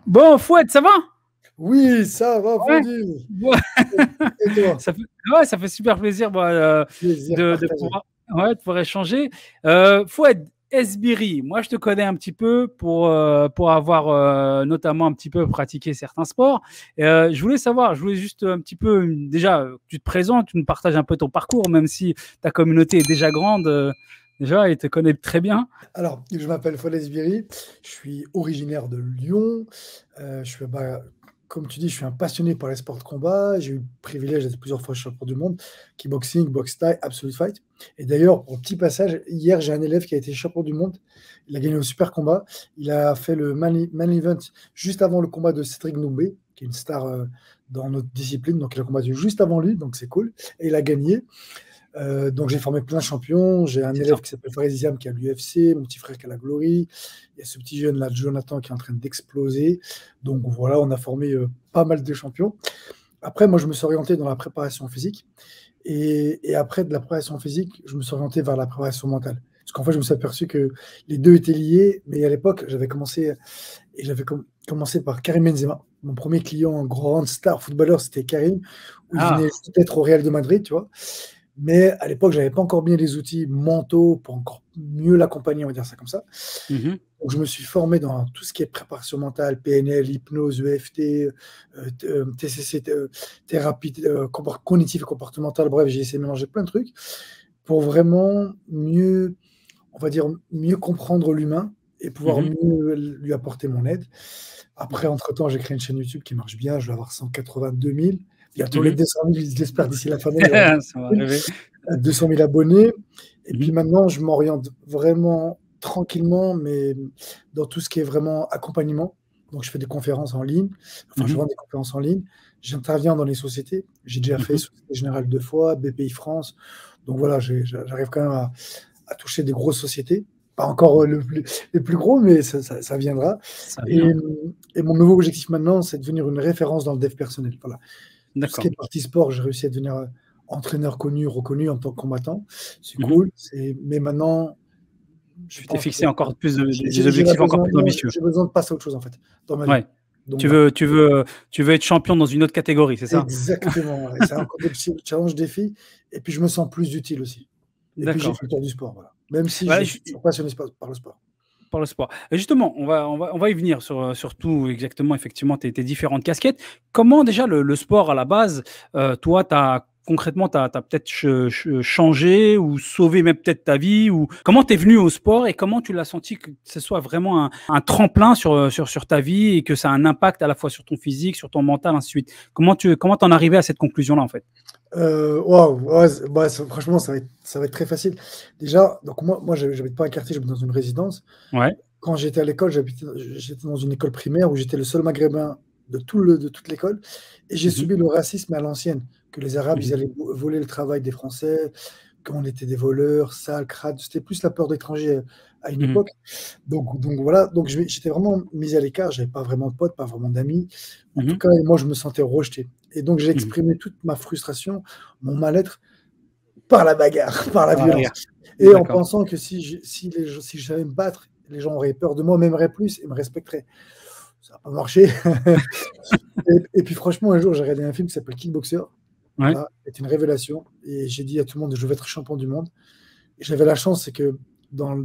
Bon, Fouad, ça va? Oui, ça va, Ouais. Fondil. Ouais. Et toi? Ça fait, ouais, ça fait super plaisir Plaisir de partagé. pouvoir, ouais, de pouvoir échanger. Fouad Esbiri, moi je te connais un petit peu pour avoir notamment un petit peu pratiqué certains sports. Je voulais savoir, je voulais juste un petit peu, déjà, tu te présentes, tu nous partages un peu ton parcours, même si ta communauté est déjà grande, déjà, et te connaît très bien. Alors, je m'appelle Fondel Sbiri, je suis originaire de Lyon. Comme tu dis, je suis un passionné par les sports de combat. J'ai eu le privilège d'être plusieurs fois champion du monde, kickboxing, boxe thaï, absolute fight. Et d'ailleurs, pour un petit passage, hier, j'ai un élève qui a été champion du monde. Il a gagné au super combat. Il a fait le main event juste avant le combat de Cédric Doumbé, qui est une star dans notre discipline. Donc, il a combattu juste avant lui, donc c'est cool. Et il a gagné. Donc j'ai formé plein de champions. J'ai un C'est élève ça. qui s'appelle Farid Ziam qui est à l'UFC, mon petit frère qui a la Glory. Il y a ce petit jeune là, Jonathan, qui est en train d'exploser. Donc voilà, on a formé pas mal de champions. Après, moi, je me suis orienté dans la préparation physique. Et après de la préparation physique, je me suis orienté vers la préparation mentale. Parce qu'en fait, je me suis aperçu que les deux étaient liés. Mais à l'époque, j'avais commencé par Karim Benzema. Mon premier client, grande star footballeur, c'était Karim, où il venait Ah. juste d'être au Real de Madrid, tu vois. Mais à l'époque, je n'avais pas encore bien les outils mentaux pour encore mieux l'accompagner, on va dire ça comme ça. Mhm. Donc, je me suis formé dans tout ce qui est préparation mentale, PNL, hypnose, EFT, TCC, thérapie cognitive et comportementale. Bref, j'ai essayé de mélanger plein de trucs pour vraiment mieux, on va dire, mieux comprendre l'humain et pouvoir Mhm. mieux lui apporter mon aide. Après, entre-temps, j'ai créé une chaîne YouTube qui marche bien. Je vais avoir 182 000. Bientôt les Mhm. 200 000, j'espère, d'ici la fin de l'année, il y aura Ça va 200 000. arriver. 200 000 abonnés. Et puis Mhm. maintenant, je m'oriente vraiment tranquillement, mais dans tout ce qui est vraiment accompagnement. Donc, je fais des conférences en ligne. Enfin, je Mhm. vends des conférences en ligne. J'interviens dans les sociétés. J'ai déjà fait Mhm. Société Générale 2 fois, BPI France. Donc voilà, j'arrive quand même à toucher des grosses sociétés. Pas encore les plus gros, mais ça viendra. Ça Et, vient. et mon nouveau objectif maintenant, c'est de devenir une référence dans le dev personnel. Voilà. Tout ce qui D'accord. est partie sport, j'ai réussi à devenir entraîneur connu, reconnu en tant que combattant. C'est Mhm. cool. Mais maintenant, je Tu t'es pense que fixé encore plus des j'ai objectifs encore besoin, plus non, ambitieux. j'ai besoin de passer à autre chose en fait dans ma vie. Ouais. Donc Tu voilà. veux, tu veux, tu veux être champion dans une autre catégorie, c'est ça? Exactement. Ouais. C'est encore des petits challenges, défis. Et puis je me sens plus utile aussi. Et puis j'ai D'accord. fait le tour du sport. Voilà. Même si Voilà, je suis toujours passionné par le sport. par le sport. Et justement, on va y venir sur tout exactement, effectivement, tes différentes casquettes. Comment déjà le sport à la base, toi, concrètement, tu as peut-être changé ou sauvé même peut-être ta vie ou comment tu es venu au sport et comment tu l'as senti que ce soit vraiment un tremplin sur ta vie et que ça a un impact à la fois sur ton physique, sur ton mental, ainsi de suite. Comment t'en arrivé à cette conclusion-là, en fait? Waouh, ouais, franchement, ça va être très facile. Déjà, donc moi j'habite pas à un quartier, j'habite dans une résidence. Ouais. Quand j'étais à l'école, j'étais dans une école primaire où j'étais le seul maghrébin de toute l'école. Et j'ai Mhm. subi le racisme à l'ancienne, que les Arabes, ils Mhm. allaient voler le travail des Français, qu'on était des voleurs, sales, crades. C'était plus la peur d'étrangers à une Mhm. époque. Donc voilà, donc j'étais vraiment mis à l'écart, j'avais pas vraiment de potes, pas vraiment d'amis. En tout Mhm. cas, moi, je me sentais rejeté. Et donc, j'ai Mhm. exprimé toute ma frustration, mon mal-être par la bagarre, par la Par violence. l'arrière. Et en D'accord. pensant que si je savais me battre, les gens auraient peur de moi, m'aimeraient plus et me respecteraient. Ça n'a pas marché. Et puis franchement, un jour, j'ai regardé un film qui s'appelle Kickboxer. Ouais. Voilà, c'était une révélation. Et j'ai dit à tout le monde, je veux être champion du monde. Et j'avais la chance, c'est que dans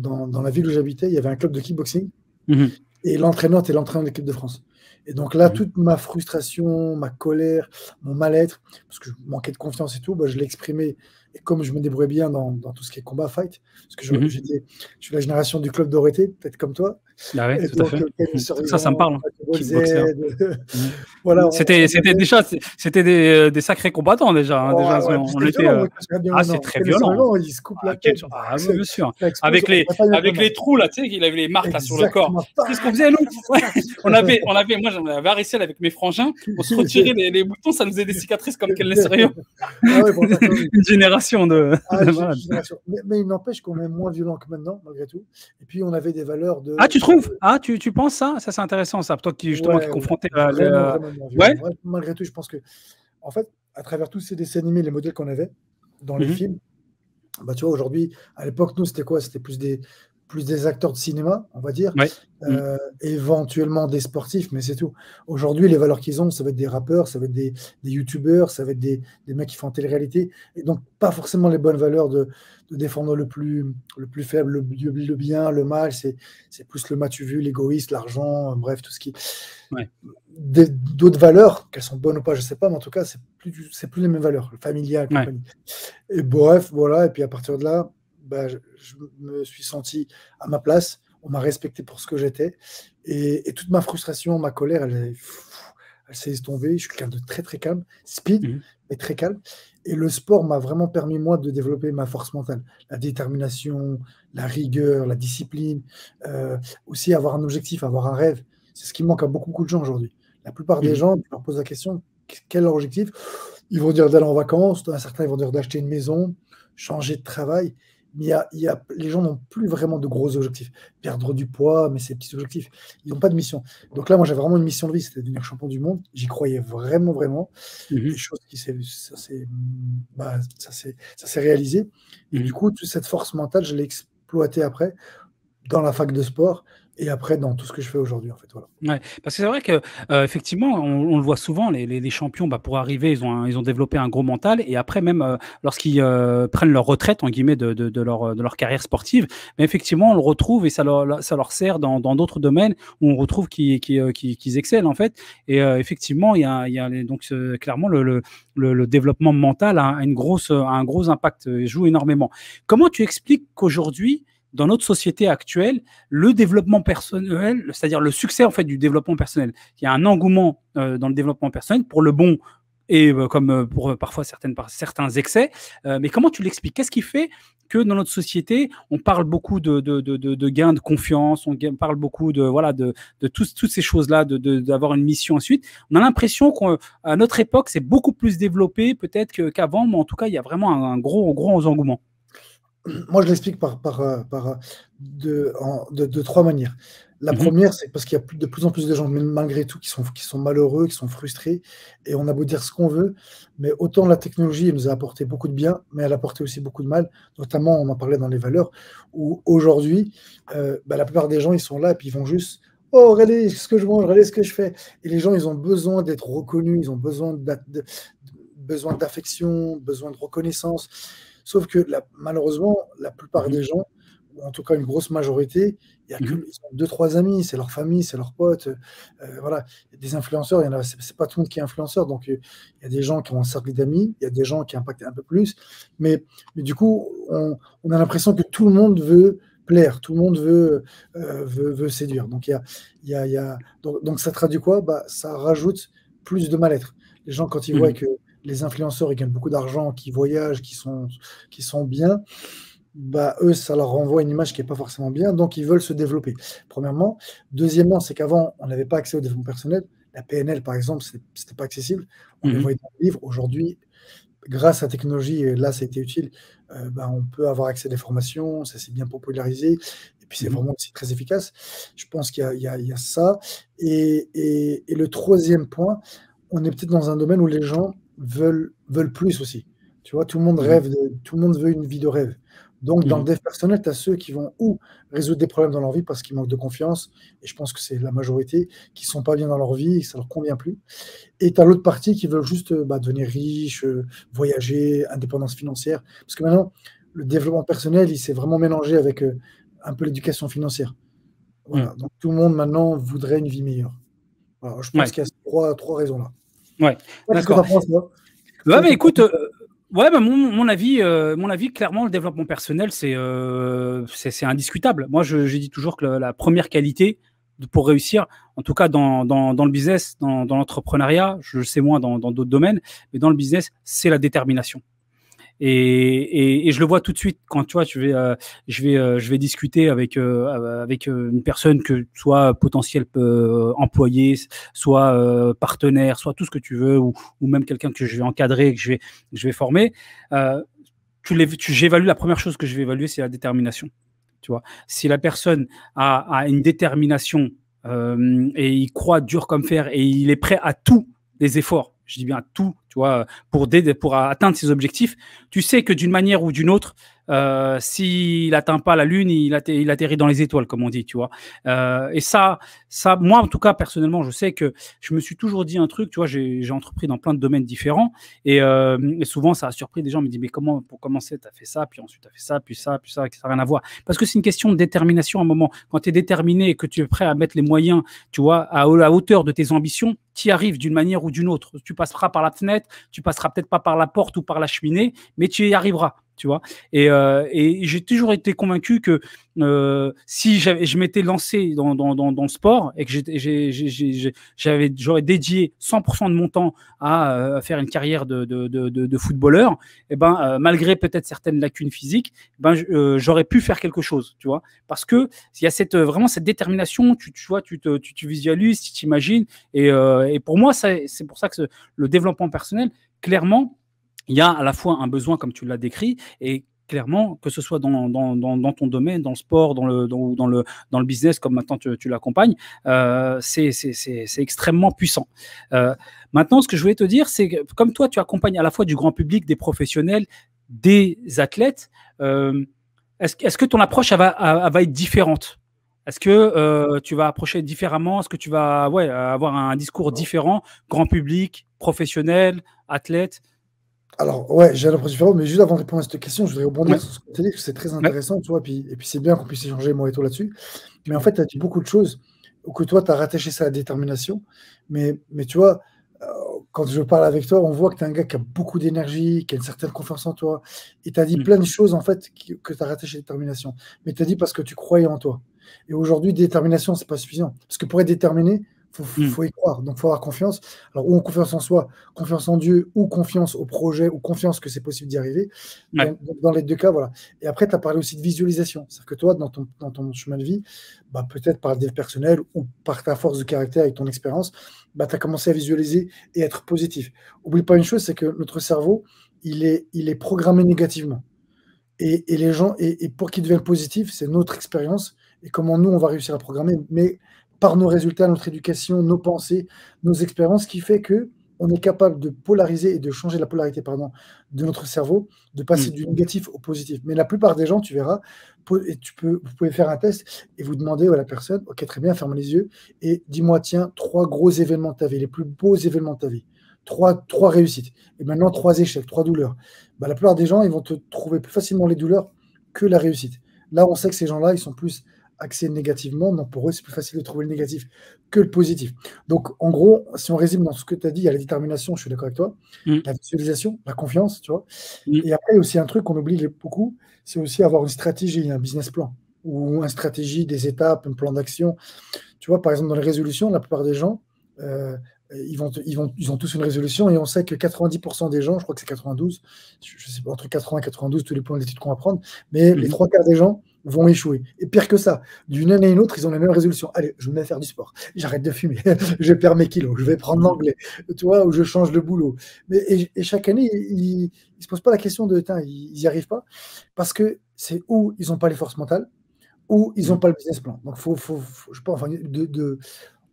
la ville où j'habitais, il y avait un club de kickboxing. Mhm. Et l'entraîneur était l'entraîneur de l'équipe de France. Et donc là, Mhm. toute ma frustration, ma colère, mon mal-être, parce que je manquais de confiance et tout, bah, je l'ai exprimé. Et comme je me débrouillais bien dans tout ce qui est combat, fight, parce que Mhm. je suis la génération du club Dorothée, peut-être comme toi. Bah ouais, Et tout à donc, fait. Camille Ça me Survivant, parle, hein. Dragon Ball Z, Kickboxer. Mhm. voilà, C'était, on c'était avait. déjà, c'était des sacrés combattants déjà, hein, Oh, déjà, ouais, puis on c'était était, violent, ouais, quand je regarde bien ah, c'est maintenant. très Camille violent. Survivant, il se coupe Ah, la tête, bah, ouais, bien sûr. ça explose, on ne pourrait pas mieux que Avec maintenant. les trous là, tu sais, il avait les marques là sur le corps. Exactement. C'est ce qu'on faisait nous. Ouais. Moi j'en avais à avec mes frangins, on se retirait les boutons, ça nous faisait des cicatrices comme quel n'est sérieux. Ah ouais, pour faire comme lui. Une génération Ah, de malades. génération. Mais il n'empêche qu'on est moins violent que maintenant, malgré tout. Et puis, on avait des valeurs Ah, de. tu trouves? Ah, tu penses ça? Ça, c'est intéressant, ça. Toi qui, justement, qui Ouais, ouais, confrontais vraiment, vraiment moins violent. Ouais. Ouais, malgré tout, je pense que, en fait, à travers tous ces dessins animés, les modèles qu'on avait dans les Mhm. films, bah, tu vois, aujourd'hui, à l'époque, nous, c'était quoi? C'était plus plus des acteurs de cinéma, on va dire, Ouais. Mmh. éventuellement des sportifs, mais c'est tout. Aujourd'hui, les valeurs qu'ils ont, ça va être des rappeurs, ça va être des youtubeurs, ça va être des mecs qui font télé-réalité, et donc pas forcément les bonnes valeurs de défendre le plus faible, le bien, le mal, c'est plus le m'as-tu vu, l'égoïste, l'argent, bref, tout ce qui... Ouais. D'autres valeurs, qu'elles sont bonnes ou pas, je sais pas, mais en tout cas, c'est plus les mêmes valeurs, le familial, Ouais. compagnie. Et bref, voilà, et puis à partir de là, bah, je me suis senti à ma place, on m'a respecté pour ce que j'étais, et toute ma frustration, ma colère, elle s'est estompée. Je suis quelqu'un de très très calme, speed, Mmh. mais très calme. Et le sport m'a vraiment permis, moi, de développer ma force mentale, la détermination, la rigueur, la discipline, aussi avoir un objectif, avoir un rêve. C'est ce qui manque à beaucoup, beaucoup de gens aujourd'hui. La plupart des Mmh. gens, tu leur poses la question, quel est leur objectif? Ils vont dire d'aller en vacances, certains ils vont dire d'acheter une maison, changer de travail, mais les gens n'ont plus vraiment de gros objectifs. Perdre du poids, mais c'est des petits objectifs. Ils n'ont pas de mission. Donc là, moi, j'avais vraiment une mission de vie, c'était de devenir champion du monde. J'y croyais vraiment, vraiment. Mmh. Et chose qui ça s'est réalisé. Et du Mmh. coup, toute cette force mentale, je l'ai exploitée après dans la fac de sport et après dans tout ce que je fais aujourd'hui, en fait. Voilà. Ouais, parce que c'est vrai que, effectivement, on le voit souvent, les champions, bah, pour arriver, ils ont développé un gros mental et après même, lorsqu'ils, prennent leur «retraite» en guillemets de leur carrière sportive, mais effectivement, on le retrouve et ça leur sert dans d'autres domaines où on retrouve qu'ils excellent, en fait et effectivement, il y a les donc clairement le développement mental a un gros impact, joue énormément. Comment tu expliques qu'aujourd'hui, dans notre société actuelle, le développement personnel, c'est-à-dire le succès en fait du développement personnel. Il y a un engouement dans le développement personnel pour le bon et comme pour parfois certains excès. Mais comment tu l'expliques? Qu'est-ce qui fait que dans notre société, on parle beaucoup de gains de confiance, parle beaucoup de voilà de toutes ces choses-là, d'avoir une mission ensuite. On a l'impression qu'à notre époque, c'est beaucoup plus développé peut-être qu'avant, mais en tout cas, il y a vraiment un gros engouement. Moi, je l'explique de 3 manières. La Mmh. première, c'est parce qu'il y a de plus en plus de gens, même malgré tout, qui sont malheureux, qui sont frustrés, et on a beau dire ce qu'on veut, mais autant la technologie, elle nous a apporté beaucoup de bien, mais elle a apporté aussi beaucoup de mal. Notamment, on en parlait dans les valeurs, où aujourd'hui, la plupart des gens, ils sont là et puis ils vont juste: «Oh, regardez ce que je mange, regardez ce que je fais», et les gens, ils ont besoin d'être reconnus, ils ont besoin d'affection, besoin de reconnaissance. Sauf que malheureusement, la plupart Mmh. des gens, ou en tout cas une grosse majorité, il y a Mmh que mh. ils ont 2-3 amis, c'est leur famille, c'est leurs potes, voilà. Il y a des influenceurs, il y en a, c'est pas tout le monde qui est influenceur, donc il y a des gens qui ont un cercle d'amis, il y a des gens qui impactent un peu plus, mais du coup, on a l'impression que tout le monde veut plaire, tout le monde veut séduire. Donc donc ça traduit quoi? Bah, ça rajoute plus de mal-être. Les gens, quand ils voient Mmh. que les influenceurs, ils gagnent beaucoup d'argent, qui voyagent, qui sont bien, bah, eux, ça leur renvoie une image qui est pas forcément bien, donc ils veulent se développer, premièrement. Deuxièmement, c'est qu'avant, on n'avait pas accès au développement personnel. La PNL, par exemple, c'était pas accessible. On les Mmh. voyait dans les livres. Aujourd'hui, grâce à la technologie, et là, ça a été utile, on peut avoir accès à des formations, ça s'est bien popularisé, et puis c'est Mmh. vraiment aussi très efficace. Je pense qu'il y a ça, et le troisième point, on est peut-être dans un domaine où les gens veulent plus aussi. Tu vois? Mmh. Tout le monde veut une vie de rêve. Donc dans le Mmh. dev personnel, tu as ceux qui vont ou résoudre des problèmes dans leur vie parce qu'ils manquent de confiance, et je pense que c'est la majorité, qui sont pas bien dans leur vie et que ça leur convient plus, et tu as l'autre partie qui veulent juste, devenir riche, voyager, indépendance financière. Parce que maintenant, le développement personnel, il s'est vraiment mélangé avec, un peu l'éducation financière. Mmh. Voilà, donc tout le monde maintenant voudrait une vie meilleure. Voilà, je pense Ouais, qu'il y a ces trois raisons-là. ouais, Toi, qu'est-ce que tu d'accord. en penses, toi? Ouais, Quel est bah, ton point écoute, de vue? ouais, bah, mon avis, clairement, le développement personnel, c'est indiscutable. Moi, je dis toujours que la première qualité pour réussir, en tout cas dans le business, dans l'entrepreneuriat, je le sais moins dans d'autres domaines, mais dans le business, c'est la détermination. Et je le vois tout de suite quand tu vois, je vais discuter avec une personne que soit potentiel employé, soit partenaire, soit tout ce que tu veux, ou même quelqu'un que je vais encadrer, que je vais former. Euh, J'évalue la première chose que je vais évaluer, c'est la détermination. Tu vois, si la personne a une détermination et il croit dur comme fer et il est prêt à tous les efforts, je dis bien à tout, tu vois, pour atteindre ses objectifs, tu sais que d'une manière ou d'une autre, s'il n'atteint pas la Lune, il atterrit dans les étoiles, comme on dit, tu vois. Et ça, moi, en tout cas, personnellement, je sais que je me suis toujours dit un truc, tu vois, j'ai entrepris dans plein de domaines différents, et souvent, ça a surpris des gens, me disent, mais comment, pour commencer, tu as fait ça, puis ensuite, tu as fait ça, puis ça, ça n'a rien à voir. Parce que c'est une question de détermination à un moment. Quand tu es déterminé et que tu es prêt à mettre les moyens, tu vois, à la hauteur de tes ambitions, tu y arrives d'une manière ou d'une autre. Tu passeras par la fenêtre, tu passeras peut-être pas par la porte ou par la cheminée, mais tu y arriveras, tu vois. Et j'ai toujours été convaincu que si je m'étais lancé dans le sport et que j'aurais dédié 100% de mon temps à faire une carrière de footballeur, et ben, malgré peut-être certaines lacunes physiques, ben, j'aurais pu faire quelque chose, tu vois. Parce que il y a vraiment cette détermination, tu vois, tu visualises, tu t'imagines. Et pour moi, c'est pour ça que le développement personnel, clairement, il y a à la fois un besoin, comme tu l'as décrit, et clairement, que ce soit dans ton domaine, dans le sport, dans le business, comme maintenant tu l'accompagnes, c'est extrêmement puissant. Maintenant, ce que je voulais te dire, c'est que comme toi, tu accompagnes à la fois du grand public, des professionnels, des athlètes, est-ce que ton approche elle va être différente? Est-ce que tu vas approcher différemment? Est-ce que tu vas avoir un discours différent, grand public, professionnel, athlète? Alors, ouais, j'ai l'impression différent, mais juste avant de répondre à cette question, je voudrais rebondir Ouais, sur ce que tu as dit, parce que c'est très ouais. intéressant, tu vois, et puis c'est bien qu'on puisse échanger, moi et toi, là-dessus. Mais en Ouais. fait, tu as dit beaucoup de choses, ou que toi, tu as rattaché ça à la détermination. Mais tu vois, euh, quand je parle avec toi, on voit que tu es un gars qui a beaucoup d'énergie, qui a une certaine confiance en toi. Et tu as dit Mm, plein de choses, en fait, que tu as rattaché à la détermination. Mais tu as dit parce que tu croyais en toi. Et aujourd'hui, détermination, c'est pas suffisant. Parce que pour être déterminé, mm. faut y croire. Donc, il faut avoir confiance. Alors, ou en confiance en soi, confiance en Dieu, ou confiance au projet, ou confiance que c'est possible d'y arriver. Ouais, Dans les deux cas, voilà. Et après, tu as parlé aussi de visualisation. C'est-à-dire que toi, dans ton chemin de vie, bah, peut-être par le dev personnel ou par ta force de caractère et ton expérience, bah, tu as commencé à visualiser et être positif. Oublie pas une chose, c'est que notre cerveau, il est programmé négativement. Et les gens, et pour qu'ils deviennent positifs, c'est notre expérience et comment nous, on va réussir à programmer, mais par nos résultats, notre éducation, nos pensées, nos expériences, qui fait que on est capable de polariser et de changer la polarité, pardon, de notre cerveau, de passer mm, du négatif au positif. Mais la plupart des gens, tu verras, et vous pouvez faire un test et vous demander à la personne, ok, très bien, ferme les yeux et dis-moi, tiens, 3 gros événements de ta vie, les plus beaux événements de ta vie, trois réussites, et maintenant 3 échecs, 3 douleurs. Bah, la plupart des gens, ils vont te trouver plus facilement les douleurs que la réussite. Là, on sait que ces gens-là, ils sont plus axés négativement, donc pour eux, c'est plus facile de trouver le négatif que le positif. Donc, en gros, si on résume dans ce que tu as dit, il y a la détermination, je suis d'accord avec toi, mm, la visualisation, la confiance, tu vois. mm. Et après, il y a aussi un truc qu'on oublie beaucoup, c'est aussi avoir une stratégie, un business plan, ou une stratégie, des étapes, un plan d'action. Tu vois, par exemple, dans les résolutions, la plupart des gens, euh, ils ont tous une résolution et on sait que 90% des gens, je crois que c'est 92, je sais pas, entre 80 et 92, tous les points d'études qu'on va prendre, mais les Mhm. 3 quarts des gens vont échouer. Et pire que ça, d'une année à une autre, ils ont la même résolution. Allez, je me mets à faire du sport, j'arrête de fumer, je perds mes kilos, je vais prendre Mhm. l'anglais, tu vois, ou je change de boulot. Et chaque année, ils ne se posent pas la question de, ils n'y arrivent pas, parce que c'est où ils n'ont pas les forces mentales, ou ils n'ont Mhm. pas le business plan. Donc, je pense, enfin,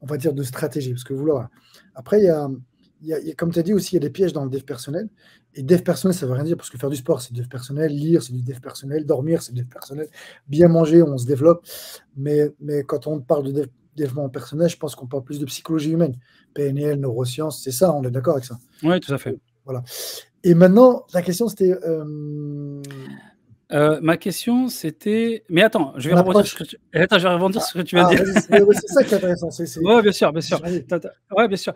on va dire de stratégie. Parce que vouloir. Après, comme tu as dit aussi, il y a des pièges dans le dev personnel. Et dev personnel, ça ne veut rien dire, parce que faire du sport, c'est du dev personnel, lire, c'est du dev personnel, dormir, c'est du dev personnel, bien manger, on se développe. Mais quand on parle de développement personnel, je pense qu'on parle plus de psychologie humaine. PNL, neurosciences, c'est ça, on est d'accord avec ça. Ouais, tout à fait. Voilà. Et maintenant, la question, c'était Ma question, c'était. Mais attends, je vais mon rebondir approche. sur ce que attends, je vais rebondir sur ce que tu viens de Ah, dire. vas-y, c'est ça qui est intéressant. Ouais, bien sûr, bien sûr. J'arrive. Ouais, bien sûr.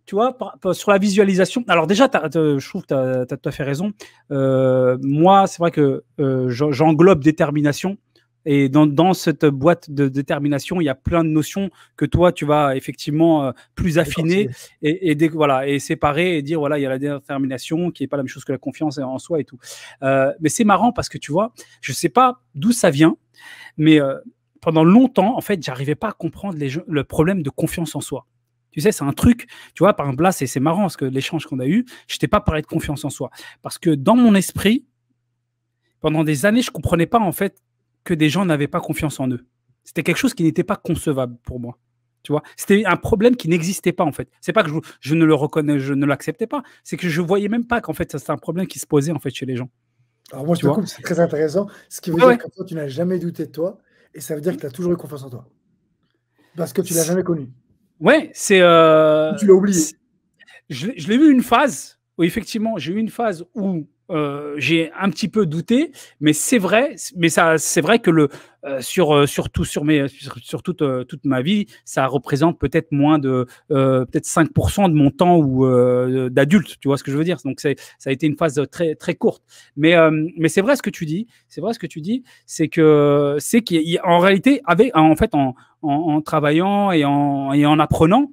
Tu vois, sur la visualisation, alors déjà, je trouve que tu as tout à fait raison. Moi, c'est vrai que j'englobe détermination. Et dans cette boîte de détermination, il y a plein de notions que toi, tu vas effectivement plus affiner Décortiquer. voilà, et séparer et dire, voilà, il y a la détermination qui n'est pas la même chose que la confiance en soi et tout. Mais c'est marrant parce que tu vois, je ne sais pas d'où ça vient, mais pendant longtemps, en fait, j'arrivais pas à comprendre le problème de confiance en soi. Tu sais, c'est un truc, tu vois, par exemple, là, c'est marrant parce que l'échange qu'on a eu, je t'ai pas parlé de confiance en soi. Parce que dans mon esprit, pendant des années, je comprenais pas, en fait, que des gens n'avaient pas confiance en eux. C'était quelque chose qui n'était pas concevable pour moi. Tu vois, c'était un problème qui n'existait pas, en fait. C'est pas que je ne le reconnais, je ne l'acceptais pas. C'est que je voyais même pas qu'en fait, c'est un problème qui se posait, en fait, chez les gens. Alors moi, je tu te vois? coupe, c'est très intéressant. Ce qui veut Ouais, dire ouais. que toi, tu n'as jamais douté de toi et ça veut dire que tu as toujours eu confiance en toi. Parce que tu l'as jamais connu. Ouais, Ou tu l'as oublié. je l'ai eu une phase où effectivement, j'ai eu une phase où j'ai un petit peu douté, mais c'est vrai que surtout sur toute ma vie, ça représente peut-être moins de peut-être 5% de mon temps ou d'adulte, tu vois ce que je veux dire. Donc ça a été une phase très très courte, mais c'est vrai ce que tu dis, c'est vrai ce que tu dis, c'est qu'en réalité, avec en fait en travaillant et en apprenant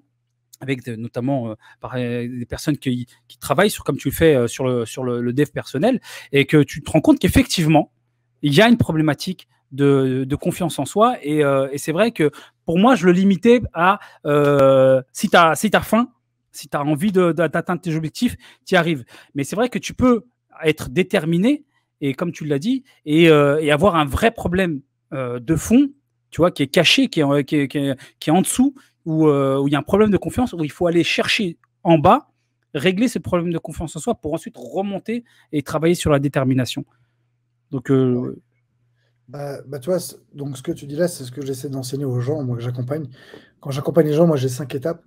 avec notamment des personnes qui travaillent sur, comme tu le fais sur le dev personnel, et que tu te rends compte qu'effectivement, il y a une problématique de confiance en soi. Et c'est vrai que pour moi, je le limitais à si tu as, faim, si tu as envie d'atteindre tes objectifs, tu y arrives. Mais c'est vrai que tu peux être déterminé, et comme tu l'as dit, et avoir un vrai problème de fond, tu vois, qui est caché, qui est en dessous, où il y a un problème de confiance, où il faut aller chercher en bas, régler ce problème de confiance en soi pour ensuite remonter et travailler sur la détermination. Donc, Ouais. Tu vois, donc ce que tu dis là, c'est ce que j'essaie d'enseigner aux gens, moi que j'accompagne. Quand j'accompagne les gens, moi j'ai 5 étapes.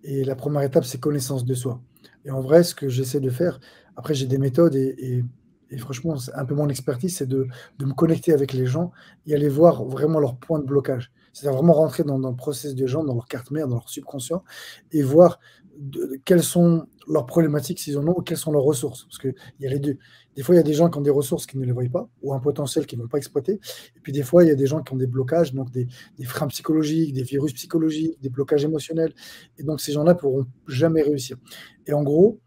Et la première étape, c'est connaissance de soi. Et en vrai, ce que j'essaie de faire, après j'ai des méthodes et franchement, c'est un peu mon expertise, c'est de me connecter avec les gens et aller voir vraiment leurs points de blocage. C'est-à-dire vraiment rentrer dans le process des gens, dans leur carte mère, dans leur subconscient, et voir quelles sont leurs problématiques s'ils en ont, ou quelles sont leurs ressources. Parce qu'il y a les deux. Des fois, il y a des gens qui ont des ressources qui ne les voient pas, ou un potentiel qu'ils ne vont pas exploiter. Et puis des fois, il y a des gens qui ont des blocages, donc des freins psychologiques, des virus psychologiques, des blocages émotionnels. Et donc ces gens-là pourront jamais réussir. Et en gros,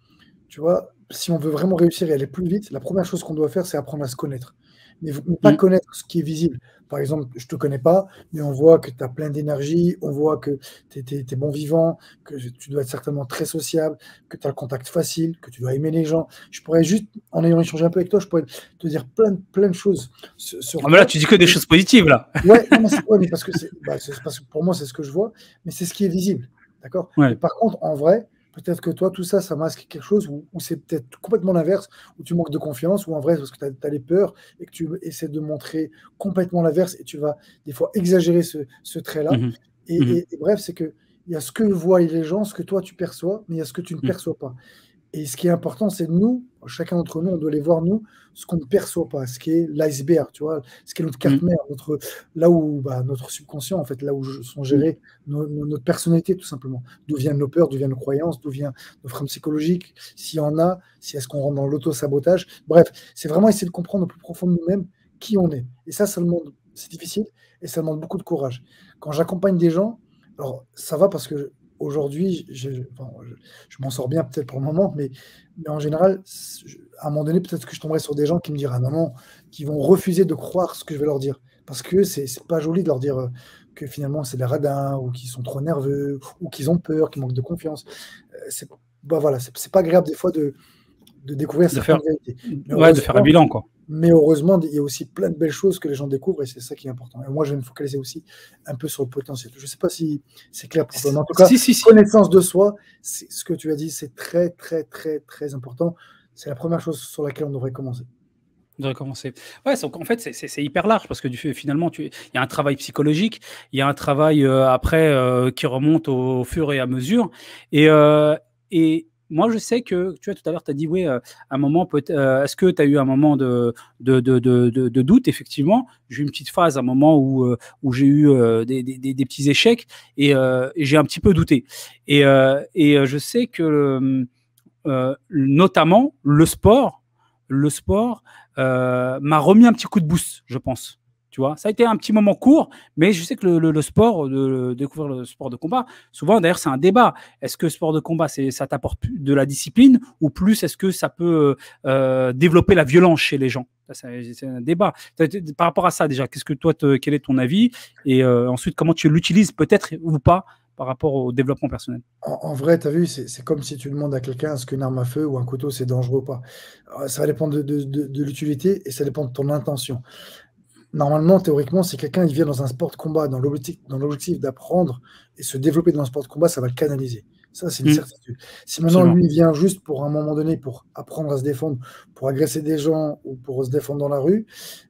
tu vois, si on veut vraiment réussir et aller plus vite, la première chose qu'on doit faire, c'est apprendre à se connaître. Mais ne pas mm, connaître ce qui est visible. Par exemple, je ne te connais pas, mais on voit que tu as plein d'énergie, on voit que tu es bon vivant, que tu dois être certainement très sociable, que tu as le contact facile, que tu dois aimer les gens. Je pourrais juste, en ayant échangé un peu avec toi, je pourrais te dire plein de choses sur ah, mais là, toi. tu dis que des choses positives, là. Ouais, non, mais parce que c'est parce que pour moi, c'est ce que je vois, mais c'est ce qui est visible. D'accord? Mais Ouais. par contre, en vrai, peut-être que toi, tout ça, ça masque quelque chose où c'est peut-être complètement l'inverse, où tu manques de confiance, ou en vrai, c'est parce que tu as les peurs et que tu essaies de montrer complètement l'inverse et tu vas des fois exagérer ce trait-là. Mhm, Et, mhm, et bref, c'est que il y a ce que voient les gens, ce que toi tu perçois, mais il y a ce que tu ne mhm, perçois pas. Et ce qui est important, c'est nous, chacun d'entre nous, on doit les voir, nous, ce qu'on ne perçoit pas, ce qui est l'iceberg, tu vois, ce qui est notre carte mhm, mère, là où notre subconscient, en fait, là où sont mhm. gérées notre personnalité, tout simplement. D'où viennent nos peurs, d'où viennent nos croyances, d'où viennent nos freins psychologiques, s'il y en a, si est-ce qu'on rentre dans l'auto-sabotage. Bref, c'est vraiment essayer de comprendre au plus profond de nous-mêmes qui on est. Et ça demande, c'est difficile et ça demande beaucoup de courage. Quand j'accompagne des gens, alors ça va parce que aujourd'hui, je m'en sors bien peut-être pour le moment, mais en général, à un moment donné, peut-être que je tomberai sur des gens qui me diront ah non, non, qui vont refuser de croire ce que je vais leur dire. Parce que c'est pas joli de leur dire que finalement c'est des radins, ou qu'ils sont trop nerveux, ou qu'ils ont peur, qu'ils manquent de confiance. C'est voilà, c'est pas agréable des fois de découvrir De faire, certaines vérités. Mais ouais, de faire un heureusement, bilan, quoi. il y a aussi plein de belles choses que les gens découvrent et c'est ça qui est important. Et moi, je vais me focaliser aussi un peu sur le potentiel. Je ne sais pas si c'est clair pour toi, mais en tout cas, Si, si, si. connaissance de soi, ce que tu as dit, c'est très, très, très, très important. C'est la première chose sur laquelle on devrait commencer. De recommencer. Ouais, donc en fait, c'est hyper large parce que finalement, il y a un travail psychologique, il y a un travail après qui remonte au fur et à mesure. Et moi, je sais que, tu vois, tout à l'heure, tu as dit, oui, un moment, est-ce que tu as eu un moment de doute, effectivement? J'ai eu une petite phase, un moment où j'ai eu des petits échecs et j'ai un petit peu douté. Et je sais que notamment le sport m'a remis un petit coup de boost, je pense. Tu vois, ça a été un petit moment court, mais je sais que le sport, découvrir le sport de combat, souvent d'ailleurs c'est un débat. Est-ce que le sport de combat, ça t'apporte de la discipline ou plus est-ce que ça peut développer la violence chez les gens? C'est un débat. Par rapport à ça déjà, qu'est-ce que toi, quel est ton avis? Et ensuite, comment tu l'utilises peut-être ou pas par rapport au développement personnel? En vrai, tu as vu, c'est comme si tu demandes à quelqu'un est-ce qu'une arme à feu ou un couteau, c'est dangereux ou pas. Ça va dépendre de l'utilité et ça dépend de ton intention. Normalement, théoriquement, si quelqu'un il vient dans un sport de combat, dans l'objectif d'apprendre et se développer dans un sport de combat, ça va le canaliser. Ça, c'est une Mmh. certitude. Si maintenant, Absolument. lui, il vient juste pour un moment donné, pour apprendre à se défendre, pour agresser des gens ou pour se défendre dans la rue,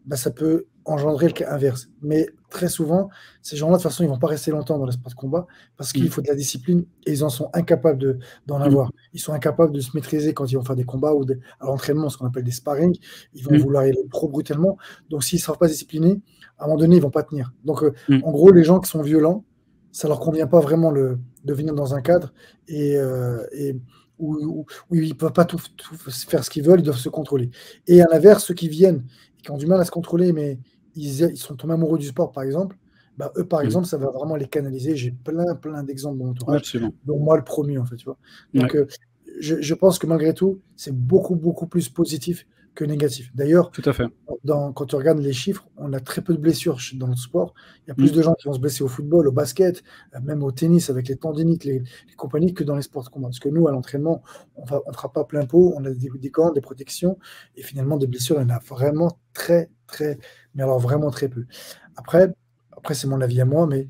bah, ça peut engendrer le cas inverse. Mais très souvent, ces gens-là, de toute façon, ils vont pas rester longtemps dans les sports de combat parce qu'il Mmh. faut de la discipline et ils en sont incapables d'en Mmh. avoir. Ils sont incapables de se maîtriser quand ils vont faire des combats ou à l'entraînement, ce qu'on appelle des sparring. Ils vont Mmh. vouloir y aller trop brutalement. Donc, s'ils ne savent pas se discipliner, à un moment donné, ils vont pas tenir. Donc, Mmh. en gros, les gens qui sont violents, ça leur convient pas vraiment de venir dans un cadre et où ils peuvent pas tout faire ce qu'ils veulent, ils doivent se contrôler. Et à l'inverse, ceux qui viennent et qui ont du mal à se contrôler, mais ils sont tombés amoureux du sport, par exemple, bah, eux, par Mmh. exemple, ça va vraiment les canaliser. J'ai plein d'exemples dans mon Ouais, entourage, absolument. dont moi le premier, en fait, tu vois. Ouais, Donc, je pense que malgré tout, c'est beaucoup plus positif que négatif. D'ailleurs, tout à fait. quand tu regardes les chiffres, on a très peu de blessures dans notre sport. Il y a plus Mmh. de gens qui vont se blesser au football, au basket, même au tennis avec les tendinites, les compagnies, que dans les sports de combat. Parce que nous, à l'entraînement, on ne frappe pas plein pot, on a des gants, des protections, et finalement, des blessures, il y en a vraiment mais alors vraiment très peu. Après, après c'est mon avis à moi, mais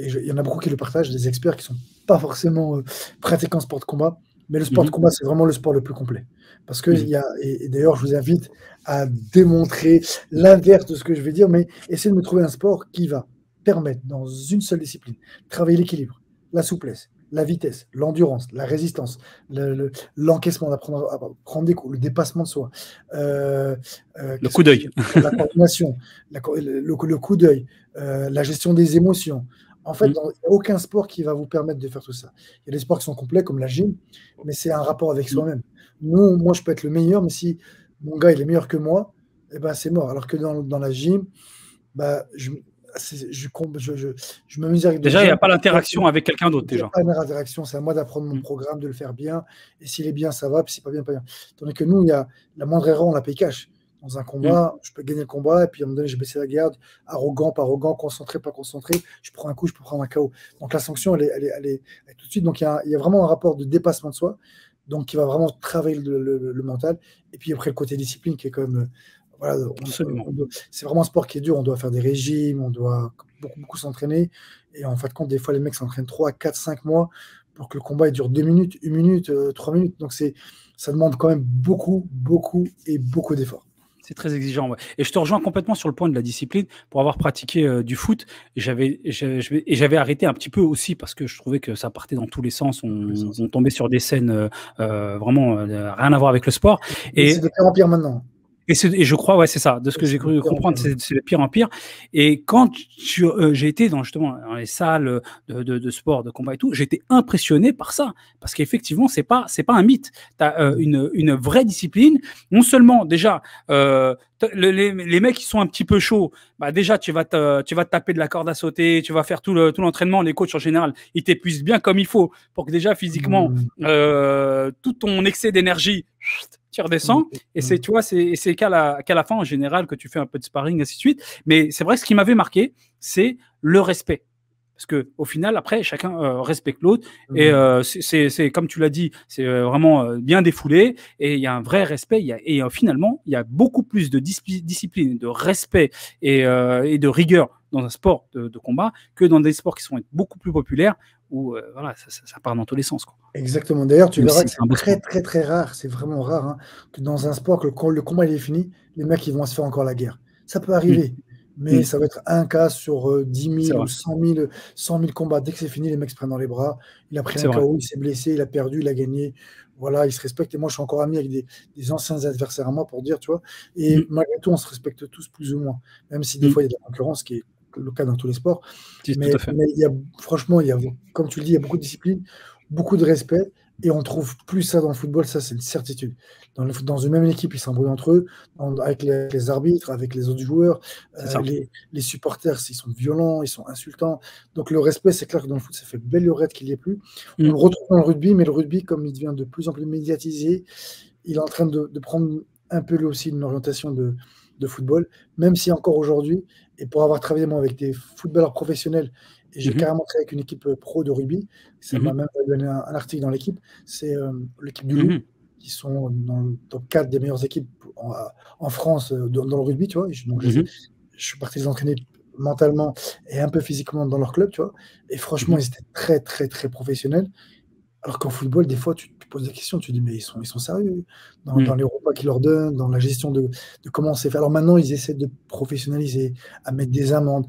il y en a beaucoup qui le partagent, des experts qui ne sont pas forcément pratiquants en sport de combat, mais le sport de Mmh. combat, c'est vraiment le sport le plus complet. Parce que Mmh. et d'ailleurs, je vous invite à démontrer l'inverse de ce que je vais dire, mais essayez de me trouver un sport qui va permettre, dans une seule discipline, travailler l'équilibre, la souplesse, la vitesse, l'endurance, la résistance, l'encaissement, d'apprendre à prendre des coups, le dépassement de soi, Le qu'est-ce coup que je d'œil. dis, la coordination, le coup d'œil, la gestion des émotions. En fait, Mmh. il n'y a aucun sport qui va vous permettre de faire tout ça. Il y a des sports qui sont complets, comme la gym, mais c'est un rapport avec Mmh. soi-même. Moi, je peux être le meilleur, mais si mon gars il est meilleur que moi, eh ben, c'est mort. Alors que dans la gym, bah, je m'amuse avec des Déjà, il y gens. a pas l'interaction avec quelqu'un d'autre Il n'y a déjà. pas de interaction, c'est à moi d'apprendre mon Mmh. programme, de le faire bien. Et s'il est bien, ça va, puis s'il n'est pas bien, pas bien. Tandis que nous, il y a la moindre erreur, on la paye cash. Dans un Mmh. combat, je peux gagner le combat, et puis à un moment donné, je baisse la garde, arrogant, pas arrogant, concentré, pas concentré, je prends un coup, je peux prendre un KO. Donc la sanction, elle est tout de suite. Donc il y a vraiment un rapport de dépassement de soi, donc qui va vraiment travailler le mental. Et puis après, le côté discipline qui est quand même. Voilà, Absolument. c'est vraiment un sport qui est dur. On doit faire des régimes, on doit beaucoup s'entraîner. Et en fin de compte, des fois, les mecs s'entraînent 3, 4, 5 mois pour que le combat il dure 2 minutes, 1 minute, 3 minutes. Donc ça demande quand même beaucoup d'efforts. C'est très exigeant, ouais. Et je te rejoins complètement sur le point de la discipline. Pour avoir pratiqué du foot, j'avais arrêté un petit peu aussi parce que je trouvais que ça partait dans tous les sens. Dans tous les sens. On tombait sur des scènes vraiment rien à voir avec le sport. Et c'est Et de pire en pire maintenant. et je crois, ouais, c'est ça. De ce que C'est j'ai de cru pire en comprendre, pire maintenant. c'est de pire en pire. Et quand j'ai été justement dans les salles de sport, de combat et tout, j'étais impressionné par ça. Parce qu'effectivement, c'est pas un mythe. Tu as une vraie discipline. Non seulement, déjà, les mecs qui sont un petit peu chauds, bah déjà, tu vas te taper de la corde à sauter, tu vas faire tout l'entraînement. Les coachs, en général, ils t'épuisent bien comme il faut pour que déjà, physiquement, Mmh. tout ton excès d'énergie, tu redescends. Et c'est, tu vois, c'est qu'à la fin, en général, que tu fais un peu de sparring, ainsi de suite. Mais c'est vrai que ce qui m'avait marqué, c'est le respect. Parce que au final, après, chacun respecte l'autre. Et c'est comme tu l'as dit, c'est vraiment bien défoulé. Et il y a un vrai respect. Et finalement, il y a beaucoup plus de discipline, de respect et de rigueur dans un sport de combat que dans des sports qui sont beaucoup plus populaires où voilà, ça part dans tous les sens, quoi. Exactement. D'ailleurs, tu Même verras si que c'est un c'est beau sport. très rare, c'est vraiment rare, hein, que dans un sport, quand le combat il est fini, les mecs ils vont se faire encore la guerre. Ça peut Mmh. arriver, mais Mmh. ça va être un cas sur 10 C'est 000 vrai. ou 100 000 combats. Dès que c'est fini, les mecs se prennent dans les bras. Il a pris C'est un vrai. KO, il s'est blessé, il a perdu, il a gagné. Voilà, ils se respectent. Et moi, je suis encore ami avec des anciens adversaires à moi pour dire, tu vois. Et Mmh. malgré tout, on se respecte tous plus ou moins, même si des Mmh. fois il y a de la concurrence, qui est le cas dans tous les sports. Si, tout Mais, à fait. mais franchement, comme tu le dis, il y a beaucoup de discipline, beaucoup de respect. Et on trouve plus ça dans le football, ça c'est une certitude. Dans une même équipe, ils s'embrouillent entre eux, avec les arbitres, avec les autres joueurs, C'est ça. les supporters, ils sont violents, ils sont insultants. Donc le respect, c'est clair que dans le foot, ça fait belle lurette qu'il n'y ait plus. On Mmh. le retrouve dans le rugby, mais le rugby, comme il devient de plus en plus médiatisé, il est en train de prendre un peu lui aussi une orientation de football, même si encore aujourd'hui, et pour avoir travaillé moi avec des footballeurs professionnels, et j'ai Mmh mh. carrément travaillé avec une équipe pro de rugby, ça Mmh m'a mh. même donné un article dans l'équipe, c'est l'équipe du Mmh Loup, mh. qui sont dans le top 4 des meilleures équipes en France dans le rugby, tu vois. Donc Mmh mh. je suis parti les entraîner mentalement et un peu physiquement dans leur club, tu vois. Et Mmh franchement, mh. ils étaient très professionnels. Alors qu'en football, des fois, tu te poses des questions, tu dis: «Mais ils sont sérieux?» dans Mmh. les repas qu'ils leur donnent, dans la gestion de comment c'est fait. Alors maintenant, ils essaient de professionnaliser, à mettre des amendes,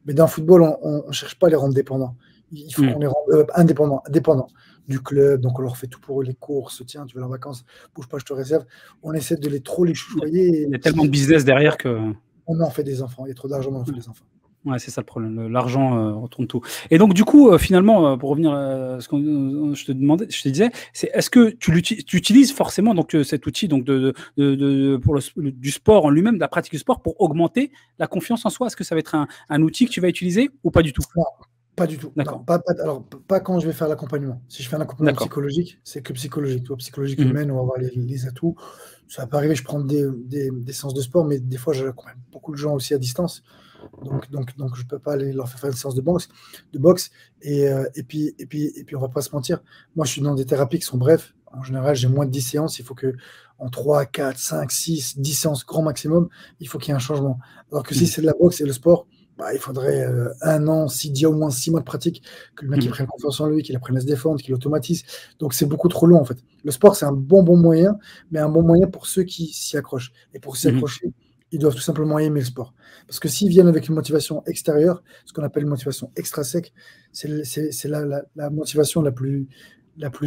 mais dans le football, on cherche pas à les rendre dépendants. Il faut Mmh. qu'on les rende, indépendants, dépendants du club, donc on leur fait tout pour eux, les courses: «Tiens, tu veux aller en vacances? Bouge pas, je te réserve». On essaie de trop les Il y a chouchouer et il y a tellement de business derrière que on en fait des enfants. Il y a trop d'argent, on en fait ouais. des enfants. Ouais, c'est ça le problème, l'argent, retourne tout. Et donc du coup, finalement, pour revenir à ce qu'on je te disais, c'est est-ce que tu utilises forcément donc cet outil donc pour du sport en lui-même, de la pratique du sport pour augmenter la confiance en soi? Est-ce que ça va être un outil que tu vas utiliser ou pas du tout? Non, pas du tout. Non, D'accord, pas quand je vais faire l'accompagnement. Si je fais un accompagnement d'accord. psychologique, c'est que psychologique. Tu vois, psychologique Mmh mh. humaine, on va voir les atouts. Ça va pas arriver, je prends des séances de sport, mais des fois, j'accompagne beaucoup de gens aussi à distance. Donc je peux pas aller leur faire une séance de boxe et puis on va pas se mentir. Moi, je suis dans des thérapies qui sont brèves. En général, j'ai moins de 10 séances. Il faut que en 3, 4, 5, 6, 10 séances grand maximum, il faut qu'il y ait un changement. Alors que si Mmh. c'est de la boxe et le sport, bah, il faudrait, 1 an, il y a au moins 6 mois de pratique, que le mec il Mmh. prenne confiance en lui, qu'il apprenne à se défendre, qu'il automatise. Donc c'est beaucoup trop long en fait. Le sport, c'est un bon moyen, mais un bon moyen pour ceux qui s'y accrochent. Et pour s'y Mmh mh. accrocher, ils doivent tout simplement aimer le sport. Parce que s'ils viennent avec une motivation extérieure, ce qu'on appelle une motivation extrinsèque, c'est la motivation la plus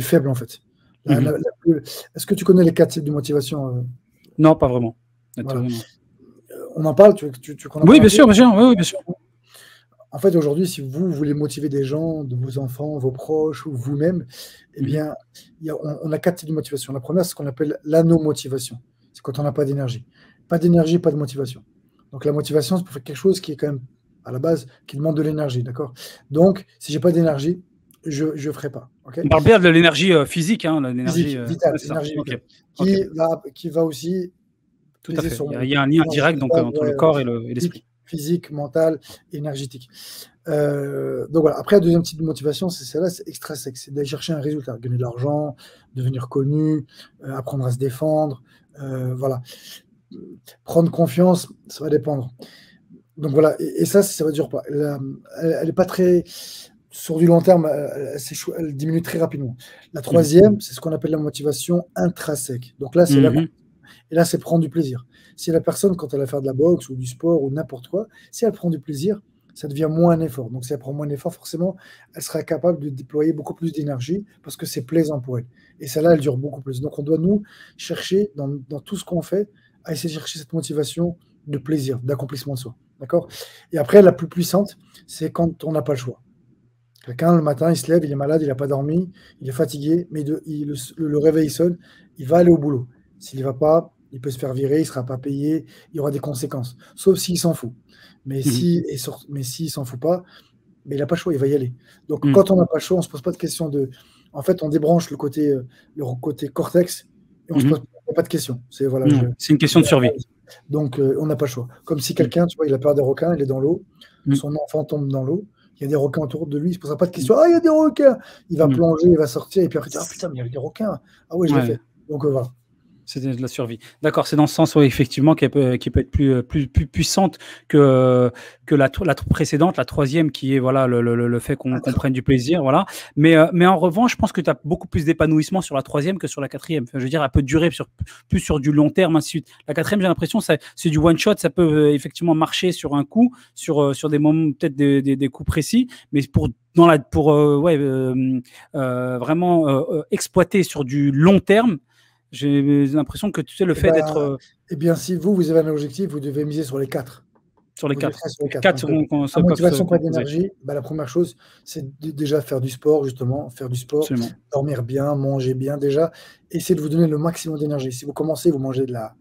faible en fait. La, Mmh. la, la plus... Est-ce que tu connais les 4 types de motivation? Non, pas vraiment. La Voilà. théorie, non. On en parle, tu qu'on en Oui, parle un bien peu? sûr, bien sûr. Oui, oui, bien sûr. En fait, aujourd'hui, si vous voulez motiver des gens, de vos enfants, vos proches ou vous-même, eh Mmh mh. bien, on a 4 types de motivation. La première, c'est ce qu'on appelle l'anomotivation. C'est quand on n'a pas d'énergie. Pas d'énergie, pas de motivation. Donc la motivation, c'est pour faire quelque chose qui est quand même, à la base, qui demande de l'énergie, d'accord? Donc, si j'ai pas d'énergie, je ferai pas, OK? On parle bien de l'énergie, physique, hein, l'énergie, Physique, ouais, vitale, c'est ça. énergie OK. vitale, OK. qui va aussi Tout à peser fait. sur Il y a un lien l'énergie direct donc, vitale, entre ouais, le corps et l'esprit. physique, mentale, énergétique. Donc voilà. Après, le deuxième type de motivation, c'est celle-là, c'est extrinsèque, c'est d'aller chercher un résultat, gagner de l'argent, devenir connu, apprendre à se défendre, voilà. Prendre confiance, ça va dépendre. Donc voilà, et ça ne dure pas. Elle est pas très sur du long terme, elle diminue très rapidement. La Mmh mh. troisième, c'est ce qu'on appelle la motivation intrinsèque. Donc là, c'est Mmh là mh. et là, c'est prendre du plaisir. Si la personne, quand elle va faire de la boxe ou du sport ou n'importe quoi, si elle prend du plaisir, ça devient moins un effort. Donc si elle prend moins d'effort, forcément, elle sera capable de déployer beaucoup plus d'énergie parce que c'est plaisant pour elle. Et celle-là, elle dure beaucoup plus. Donc on doit, nous, chercher dans tout ce qu'on fait, à essayer de chercher cette motivation de plaisir, d'accomplissement de soi. D'accord? Et après, la plus puissante, c'est quand on n'a pas le choix. Quelqu'un, le matin, il se lève, il est malade, il n'a pas dormi, il est fatigué, mais le réveil sonne, il va aller au boulot. S'il y va pas, il peut se faire virer, il ne sera pas payé, il y aura des conséquences. Sauf s'il s'en fout. Mais Mmh mh. s'il s'en fout pas, mais il n'a pas le choix, il va y aller. Donc Mmh. quand on n'a pas le choix, on ne se pose pas de questions en fait, on débranche le côté cortex et on ne se Mmh pose mh. pas de questions. C'est voilà, Ouais, c'est une question de survie. donc on n'a pas le choix. Comme si Mmh. quelqu'un, tu vois, il a peur des requins, il est dans l'eau, Mmh. son enfant tombe dans l'eau, il y a des requins autour de lui, il ne se posera pas de Mmh. questions: «Ah, il y a des requins!» Il va Mmh. plonger, il va sortir et puis après il dit: «Ah putain, mais il y a des requins. Ah ouais, je l'ai Ouais. fait». Donc voilà. C'était de la survie. D'accord, c'est dans ce sens, oui, effectivement, qui peut être plus puissante que la précédente, la troisième, qui est voilà le fait qu'on prenne du plaisir, voilà. Mais en revanche, je pense que tu as beaucoup plus d'épanouissement sur la troisième que sur la quatrième. Enfin, je veux dire, elle peut durer plus sur du long terme, ainsi de suite. La quatrième, j'ai l'impression, c'est du one shot, ça peut effectivement marcher sur un coup, sur des moments, peut-être des coups précis, mais vraiment exploiter sur du long terme. J'ai l'impression que tu sais, le Et fait ben, d'être eh bien, si vous avez un objectif, vous devez miser sur les 4. sur les Vous devez 4. faire sur les 4. 4 Donc la ça peuvent se motivation, pas composer. d'énergie, bah, la première chose, c'est déjà faire du sport justement, faire du sport, Absolument. dormir bien, manger bien déjà, essayer de vous donner le maximum d'énergie. Si vous commencez, vous mangez de la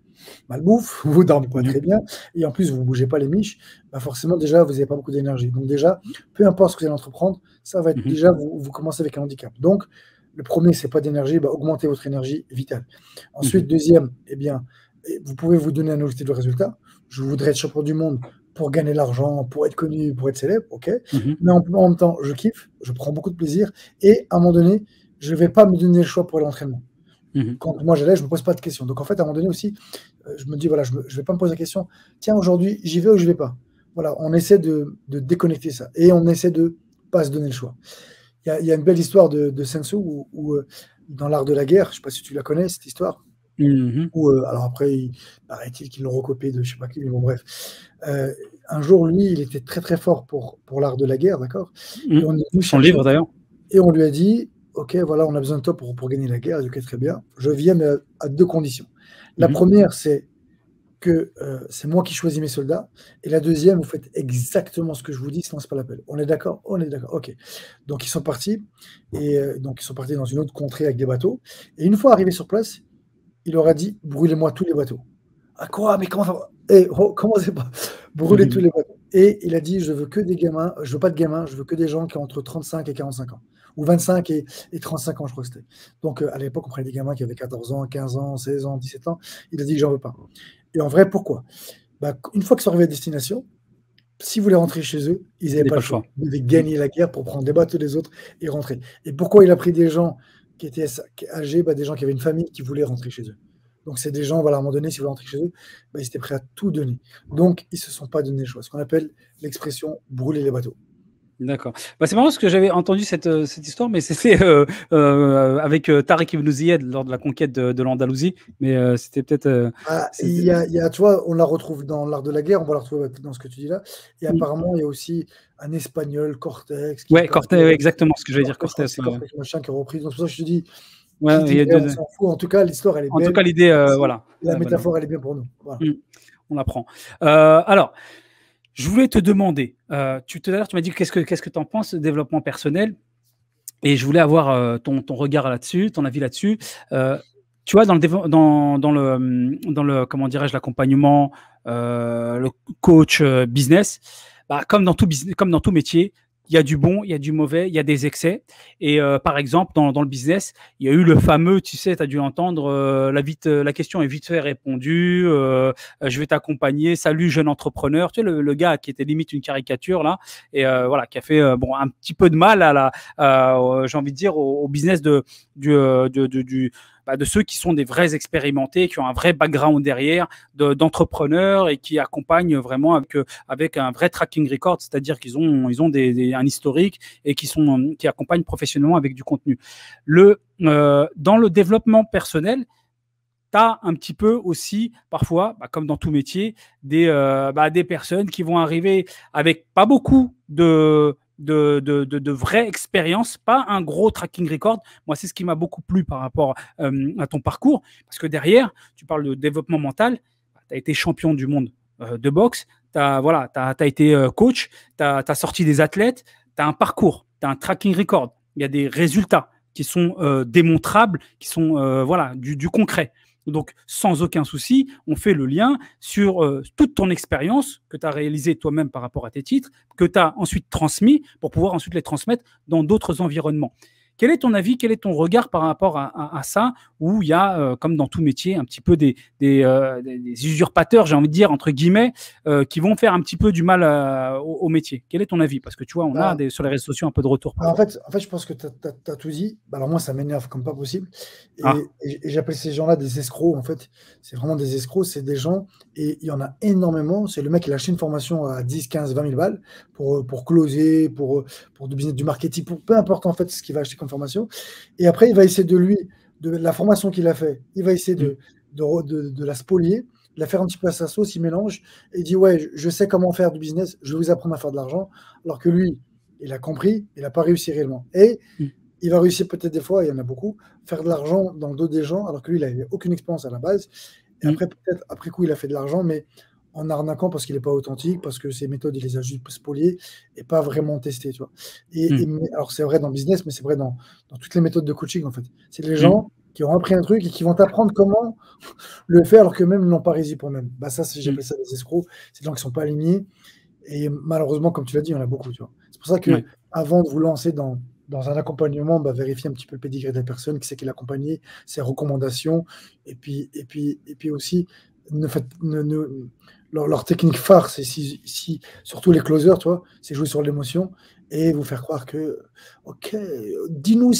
malbouffe, vous dormez pas Mmh très bien et en plus vous bougez pas les miches, bah, forcément déjà vous avez pas beaucoup d'énergie. Donc déjà, peu importe ce que vous allez entreprendre, ça va être mh. déjà vous commencez avec un handicap. Donc le premier, c'est pas d'énergie, bah, augmentez votre énergie vitale. Mmh Ensuite, mh. deuxième, eh bien, vous pouvez vous donner un objectif de résultat. Je voudrais être champion du monde pour gagner de l'argent, pour être connu, pour être célèbre, OK. Mmh mh. Mais en même temps, je kiffe, je prends beaucoup de plaisir et à un moment donné, je vais pas me donner le choix pour l'entraînement. Mmh mh. Quand moi j'allais, je me pose pas de questions. Donc en fait, à un moment donné aussi, je me dis voilà, je vais pas me poser la question: «Tiens, aujourd'hui, j'y vais ou je vais pas?» Voilà, on essaie de déconnecter ça et on essaie de pas se donner le choix. Il il y a une belle histoire de Sun Tzu dans l'art de la guerre, je ne sais pas si tu la connais, cette histoire. Mhm. Alors après, paraît-il qu'ils l'ont recopié de je ne sais pas qui, mais bon, bref. Un jour, lui, il était très très fort pour l'art de la guerre, d'accord? Et on est venu Son chercher, livre d'ailleurs. et on lui a dit, OK, voilà, on a besoin de toi pour gagner la guerre. Il dit, OK, très bien, je viens, mais à deux conditions. La première, c'est que c'est moi qui choisis mes soldats. Et la deuxième, vous faites exactement ce que je vous dis, sinon c'est pas l'appel. On est d'accord? On est d'accord. OK. Donc ils sont partis. Et donc ils sont partis dans une autre contrée avec des bateaux. Et une fois arrivés sur place, il leur a dit brûlez-moi tous les bateaux. Ah quoi? Mais comment ça va? Commencez pas. Brûlez tous les bateaux. Et il a dit je veux que des gamins, je veux pas de gamins, je veux que des gens qui ont entre 35 et 45 ans. Ou 25 et 35 ans, je crois que c'était. Donc à l'époque, on prenait des gamins qui avaient 14 ans, 15 ans, 16 ans, 17 ans. Il a dit j'en veux pas. Et en vrai, pourquoi? Une fois qu'ils sont arrivés à destination, si vous voulez rentrer chez eux, ils n'avaient pas le choix. Ils devaient gagner la guerre pour prendre des bateaux des autres et rentrer. Et pourquoi il a pris des gens qui étaient âgés, des gens qui avaient une famille qui voulaient rentrer chez eux. Donc c'est des gens, voilà, à un moment donné, si vous voulez rentrer chez eux, ils étaient prêts à tout donner. Donc ils ne se sont pas donné le choix. Ce qu'on appelle l'expression brûler les bateaux. D'accord. C'est marrant parce que j'avais entendu cette histoire, mais c'était avec Tariq Ibn Ziyad lors de la conquête de l'Andalousie. Mais c'était peut-être. Tu vois, on la retrouve dans l'art de la guerre, on va la retrouver dans ce que tu dis là. Et apparemment, il y a aussi un espagnol, Cortés. Cortés, exactement ce que j'allais dire, Cortés. Cortés, machin, qui a repris. Donc c'est pour ça que je te dis, on s'en fout. En tout cas, l'histoire, elle est belle. En tout cas, l'idée, voilà. La métaphore, elle est bien pour nous. Voilà. On apprend. Alors, je voulais te demander, tout à l'heure, tu m'as dit qu'est-ce que tu en penses de développement personnel, et je voulais avoir ton regard là-dessus, ton avis là-dessus. Tu vois, dans le comment dirais-je, l'accompagnement, le coach business, comme dans tout métier, il y a du bon, il y a du mauvais, il y a des excès. Et par exemple, dans le business, il y a eu le fameux, tu sais, tu as dû entendre, la question est vite fait répondue, je vais t'accompagner, salut jeune entrepreneur. Tu sais, le gars qui était limite une caricature là, et voilà, qui a fait un petit peu de mal j'ai envie de dire, au business de ceux qui sont des vrais expérimentés, qui ont un vrai background derrière, d'entrepreneurs, et qui accompagnent vraiment avec un vrai tracking record, c'est-à-dire qu'ils ont un historique, et qui accompagnent professionnellement avec du contenu. Dans le développement personnel, tu as un petit peu aussi, parfois, comme dans tout métier, des personnes qui vont arriver avec pas beaucoup de vraies expériences, pas un gros tracking record. Moi, c'est ce qui m'a beaucoup plu par rapport à ton parcours, parce que derrière, tu parles de développement mental, tu as été champion du monde de boxe, tu as été coach, tu as sorti des athlètes, tu as un parcours, tu as un tracking record, il y a des résultats qui sont démontrables, qui sont du concret. Donc, sans aucun souci, on fait le lien sur toute ton expérience que tu as réalisée toi-même par rapport à tes titres, que tu as ensuite transmis pour pouvoir ensuite les transmettre dans d'autres environnements. Quel est ton avis, quel est ton regard par rapport à ça, où il y a, comme dans tout métier, un petit peu des usurpateurs, j'ai envie de dire, entre guillemets, qui vont faire un petit peu du mal au métier. Quel est ton avis? Parce que tu vois, on a sur les réseaux sociaux un peu de retour. En fait, je pense que tu as tout dit. Alors moi, ça m'énerve comme pas possible. Et j'appelle ces gens-là des escrocs, en fait. C'est vraiment des escrocs, c'est des gens, et il y en a énormément. C'est le mec qui a acheté une formation à 10, 15, 20 000 balles pour closer, pour du business, du marketing, pour peu importe en fait ce qu'il va acheter comme formation. Et après, il va essayer de la formation qu'il a fait, il va essayer de la spolier, de la faire un petit peu à sa sauce, il mélange, et il dit ouais, je sais comment faire du business, je vais vous apprendre à faire de l'argent, alors que lui, il a compris, il n'a pas réussi réellement. Et il va réussir peut-être des fois, il y en a beaucoup, faire de l'argent dans le dos des gens, alors que lui, il n'avait aucune expérience à la base. Et après, peut-être, après coup, il a fait de l'argent, mais en arnaquant parce qu'il n'est pas authentique, parce que ses méthodes, il les a juste spoliées et pas vraiment testées, tu vois. Alors, c'est vrai dans le business, mais c'est vrai dans toutes les méthodes de coaching, en fait. C'est les gens qui ont appris un truc et qui vont t'apprendre comment le faire, alors qu'eux-mêmes ne l'ont pas réussi pour eux-mêmes. Ça, j'appelle ça des escrocs. C'est des gens qui ne sont pas alignés. Et malheureusement, comme tu l'as dit, il y en a beaucoup, tu vois. C'est pour ça que avant de vous lancer dans un accompagnement, vérifiez un petit peu le pédigré de la personne, qui c'est qui l'a accompagné, ses recommandations, et puis aussi, leur technique phare, c'est surtout les closers, tu vois, c'est jouer sur l'émotion et vous faire croire que, ok, dis-nous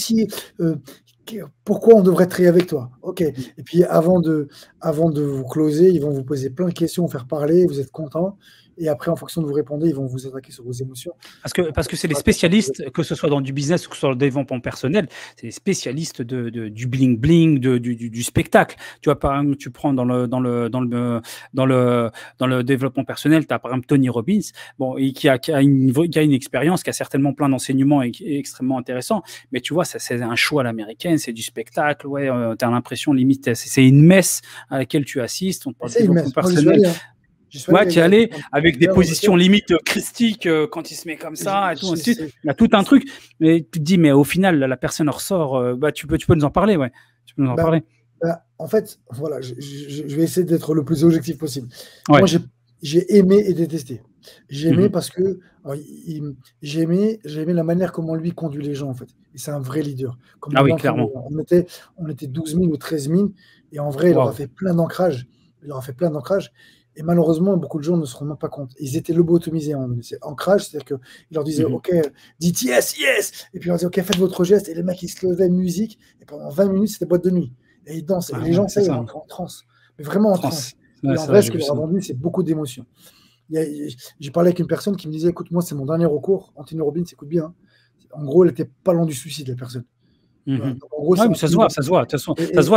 pourquoi on devrait travailler avec toi, ok. Et puis avant de vous closer, ils vont vous poser plein de questions, vous faire parler, vous êtes content. et après, en fonction de vous répondez, ils vont vous attaquer sur vos émotions. Parce que c'est les spécialistes, que ce soit dans du business ou que ce soit dans le développement personnel, c'est les spécialistes du bling-bling, du spectacle. Tu vois, par exemple, tu prends dans le développement personnel, tu as par exemple Tony Robbins, bon, et qui a une expérience, qui a certainement plein d'enseignements et qui est extrêmement intéressant. Mais tu vois, c'est un show à l'américaine, c'est du spectacle. Ouais, tu as l'impression limite, c'est une messe à laquelle tu assistes. On te parle de développement personnel. Ouais, tu es allé avec des positions limite christiques quand il se met comme ça et tout, ainsi de suite. Il y a tout un truc. Mais tu te dis, mais au final, la personne ressort. Tu peux nous en parler, ouais. Tu peux nous en parler. En fait, voilà, je vais essayer d'être le plus objectif possible. Ouais. Moi, j'ai aimé et détesté. J'ai aimé parce que j'ai aimé la manière comment lui conduit les gens, en fait. Et c'est un vrai leader. Comme oui, clairement. On était 12 000 ou 13 000, et en vrai, il leur a fait plein d'ancrage. Et malheureusement, beaucoup de gens ne se rendent même pas compte. Ils étaient lobotomisés. C'est ancrage, c'est-à-dire qu'il leur disait, OK, dites yes, yes. Et puis il leur disait, OK, faites votre geste. Et les mecs, ils se levaient, musique. Et pendant 20 minutes, c'était boîte de nuit. Et ils dansent. Et les gens, ça, ils rentrent en transe. Mais vraiment en transe. Et en vrai, ce qu'ils leur a vendu, c'est beaucoup d'émotions. J'ai parlé avec une personne qui me disait, écoute, moi, c'est mon dernier recours. Anthony Robbins, écoute bien. En gros, elle n'était pas loin du suicide, la personne. Donc, en gros, mais ça se voit. Ça se voit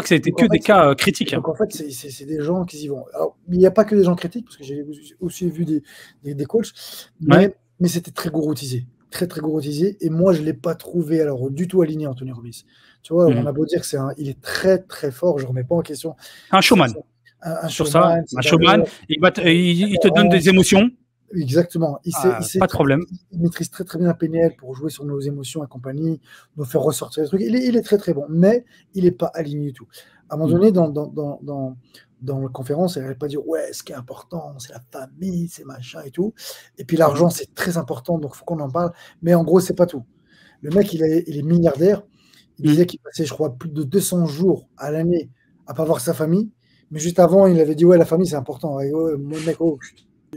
que ça a été que des cas critiques. Donc en fait, c'est des gens qui y vont. Alors, il n'y a pas que des gens critiques, parce que j'ai aussi vu des coachs, mais c'était très gouroutisé. Très, très gouroutisé. Et moi, je ne l'ai pas trouvé alors du tout aligné, Anthony Robbins. Tu vois, on a beau dire qu'il est très, très fort, je ne remets pas en question. Un showman. Un showman, il te donne des émotions. Exactement. Pas de problème. Il maîtrise très très bien la PNL pour jouer sur nos émotions et compagnie, nous faire ressortir les trucs. Il est très très bon, mais il n'est pas aligné du tout. À un moment donné, dans la conférence, elle n'allait pas dire ouais, ce qui est important, c'est la famille, c'est machin et tout. Et puis l'argent, c'est très important, donc il faut qu'on en parle. Mais en gros, c'est pas tout. Le mec, il est milliardaire. Il disait qu'il passait, je crois, plus de 200 jours à l'année à pas voir sa famille. Mais juste avant, il avait dit ouais, la famille, c'est important. Ouais, mon mec,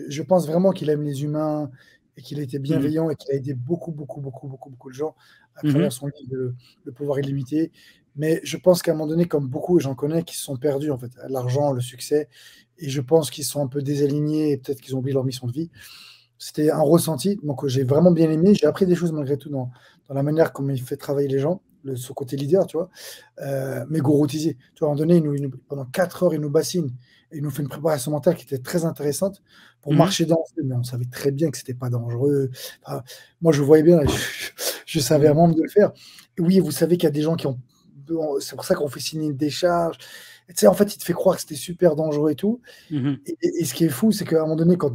je pense vraiment qu'il aime les humains et qu'il a été bienveillant et qu'il a aidé beaucoup de gens à travers son livre Le pouvoir illimité. Mais je pense qu'à un moment donné, comme beaucoup, et j'en connais, qui se sont perdus en fait, l'argent, le succès, et je pense qu'ils sont un peu désalignés et peut-être qu'ils ont oublié leur mission de vie. C'était un ressenti, donc j'ai vraiment bien aimé. J'ai appris des choses malgré tout dans la manière comme il fait travailler les gens, ce côté leader, tu vois, mais gouroutisé. Tu vois, à un moment donné, pendant 4 heures, il nous bassine. Et il nous fait une préparation mentale qui était très intéressante pour marcher dans le feu, mais on savait très bien que c'était pas dangereux. Enfin, moi, je voyais bien, je savais avant de le faire. Et oui, vous savez qu'il y a des gens qui ont... C'est pour ça qu'on fait signer une décharge. Tu sais, en fait, il te fait croire que c'était super dangereux et tout. Et ce qui est fou, c'est qu'à un moment donné, quand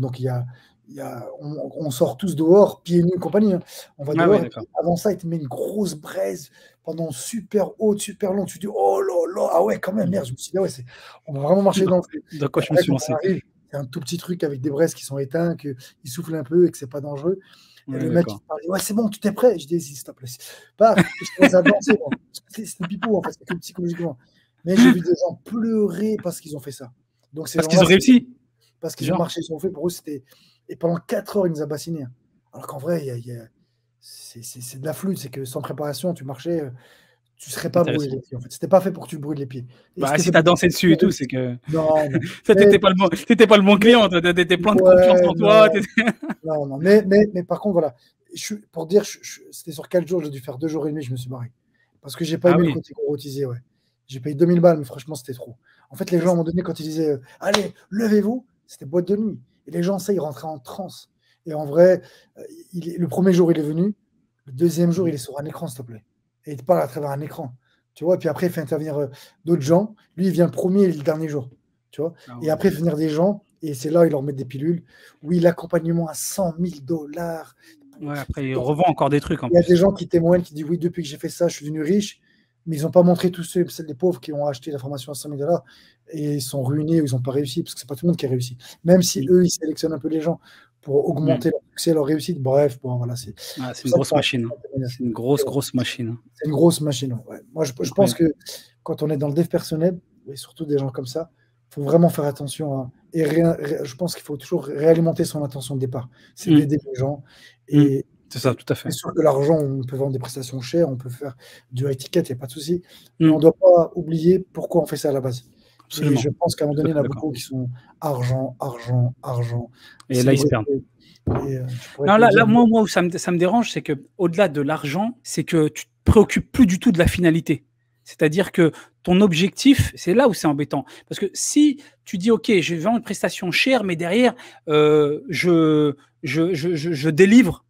on sort tous dehors, pieds nus et compagnie, hein, on va dehors, avant ça, il te met une grosse braise pendant super haute, super long. Tu te dis, oh là là, ah ouais, quand même, merde. Je me suis dit, ouais, on va vraiment marcher dans le feu. De quoi je me suis lancé. C'est un tout petit truc avec des braises qui sont éteintes, qu'ils soufflent un peu et que c'est pas dangereux. Et le mec, il parle, ouais, c'est bon, tu t'es prêt. Je dis, s'il te plaît. Pas, je commence à danser. C'était pipou, en fait, c'est que psychologiquement. Mais j'ai vu des gens pleurer parce qu'ils ont fait ça. Donc, parce qu'ils ont réussi. Parce qu'ils ont marché, ils ont fait. Pour eux, c'était. Et pendant 4 heures, il nous a bassinés. Alors qu'en vrai, c'est de la flûte. C'est que sans préparation, tu marchais, tu ne serais pas brûlé les pieds. En fait, c'était pas fait pour que tu brûles les pieds. Si tu as dansé dessus et tout, c'est que. Non. T'étais pas le bon client. T'étais plein de confiance en toi. Non. Mais par contre, voilà. Pour dire, c'était sur 4 jours, j'ai dû faire 2 jours et demi, je me suis barré. Parce que j'ai pas aimé le côté gouroutisé, ouais. J'ai payé 2000 balles, mais franchement, c'était trop. En fait, les gens, à un moment donné, quand ils disaient allez, levez-vous, c'était boîte de nuit. Et les gens, ça, ils rentraient en transe. Et en vrai, le premier jour, il est venu. Le deuxième jour, il est sur un écran, s'il te plaît. Et il te parle à travers un écran. Tu vois, et puis après, il fait intervenir d'autres gens. Lui, il vient le premier et le dernier jour. Tu vois. Et après, il fait venir des gens. Et c'est là, il leur met des pilules. Oui, l'accompagnement à $100 000. Ouais, après, il revend encore des trucs. Il y a des gens qui témoignent, qui disent oui, depuis que j'ai fait ça, je suis devenu riche. Mais ils n'ont pas montré tous ceux, c'est les pauvres qui ont acheté la formation à $100 000 et ils sont ruinés ou ils n'ont pas réussi, parce que c'est pas tout le monde qui a réussi. Même si eux, ils sélectionnent un peu les gens pour augmenter leur succès, leur réussite. Bref, bon, voilà. C'est une grosse machine. C'est une grosse machine. C'est une grosse machine. Ouais. Moi, je pense que quand on est dans le dev personnel, et surtout des gens comme ça, il faut vraiment faire attention. Et je pense qu'il faut toujours réalimenter son intention de départ. C'est d'aider les gens. Et c'est ça, tout à fait. C'est sûr que l'argent, on peut vendre des prestations chères, on peut faire du high ticket, il n'y a pas de souci. Mais on ne doit pas oublier pourquoi on fait ça à la base. Et absolument. je pense qu'à un moment Tout à donné, il y fait en a d'accord. beaucoup qui sont argent, argent, argent, Et là, ils se perdent. célébrité. Et je pourrais Non, te le dire. moi où ça me dérange, c'est qu'au-delà de l'argent, c'est que tu te préoccupes plus du tout de la finalité. C'est-à-dire que ton objectif, c'est là où c'est embêtant. Parce que si tu dis, OK, je vends une prestation chère, mais derrière, je délivre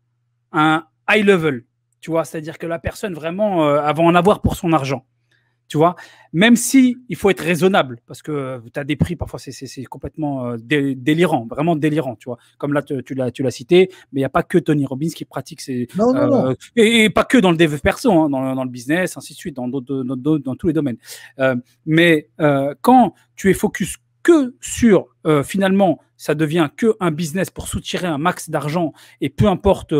un high level, tu vois, c'est-à-dire que la personne vraiment, elle va en avoir pour son argent. Tu vois, même si il faut être raisonnable, parce que tu as des prix, parfois c'est complètement délirant, vraiment délirant, tu vois. Comme là, tu l'as cité, mais il n'y a pas que Tony Robbins qui pratique Non, non, non. et pas que dans le dev perso, hein, dans le business, ainsi de suite, dans tous les domaines. Quand tu es focus que sur, finalement, ça devient que un business pour soutirer un max d'argent et peu importe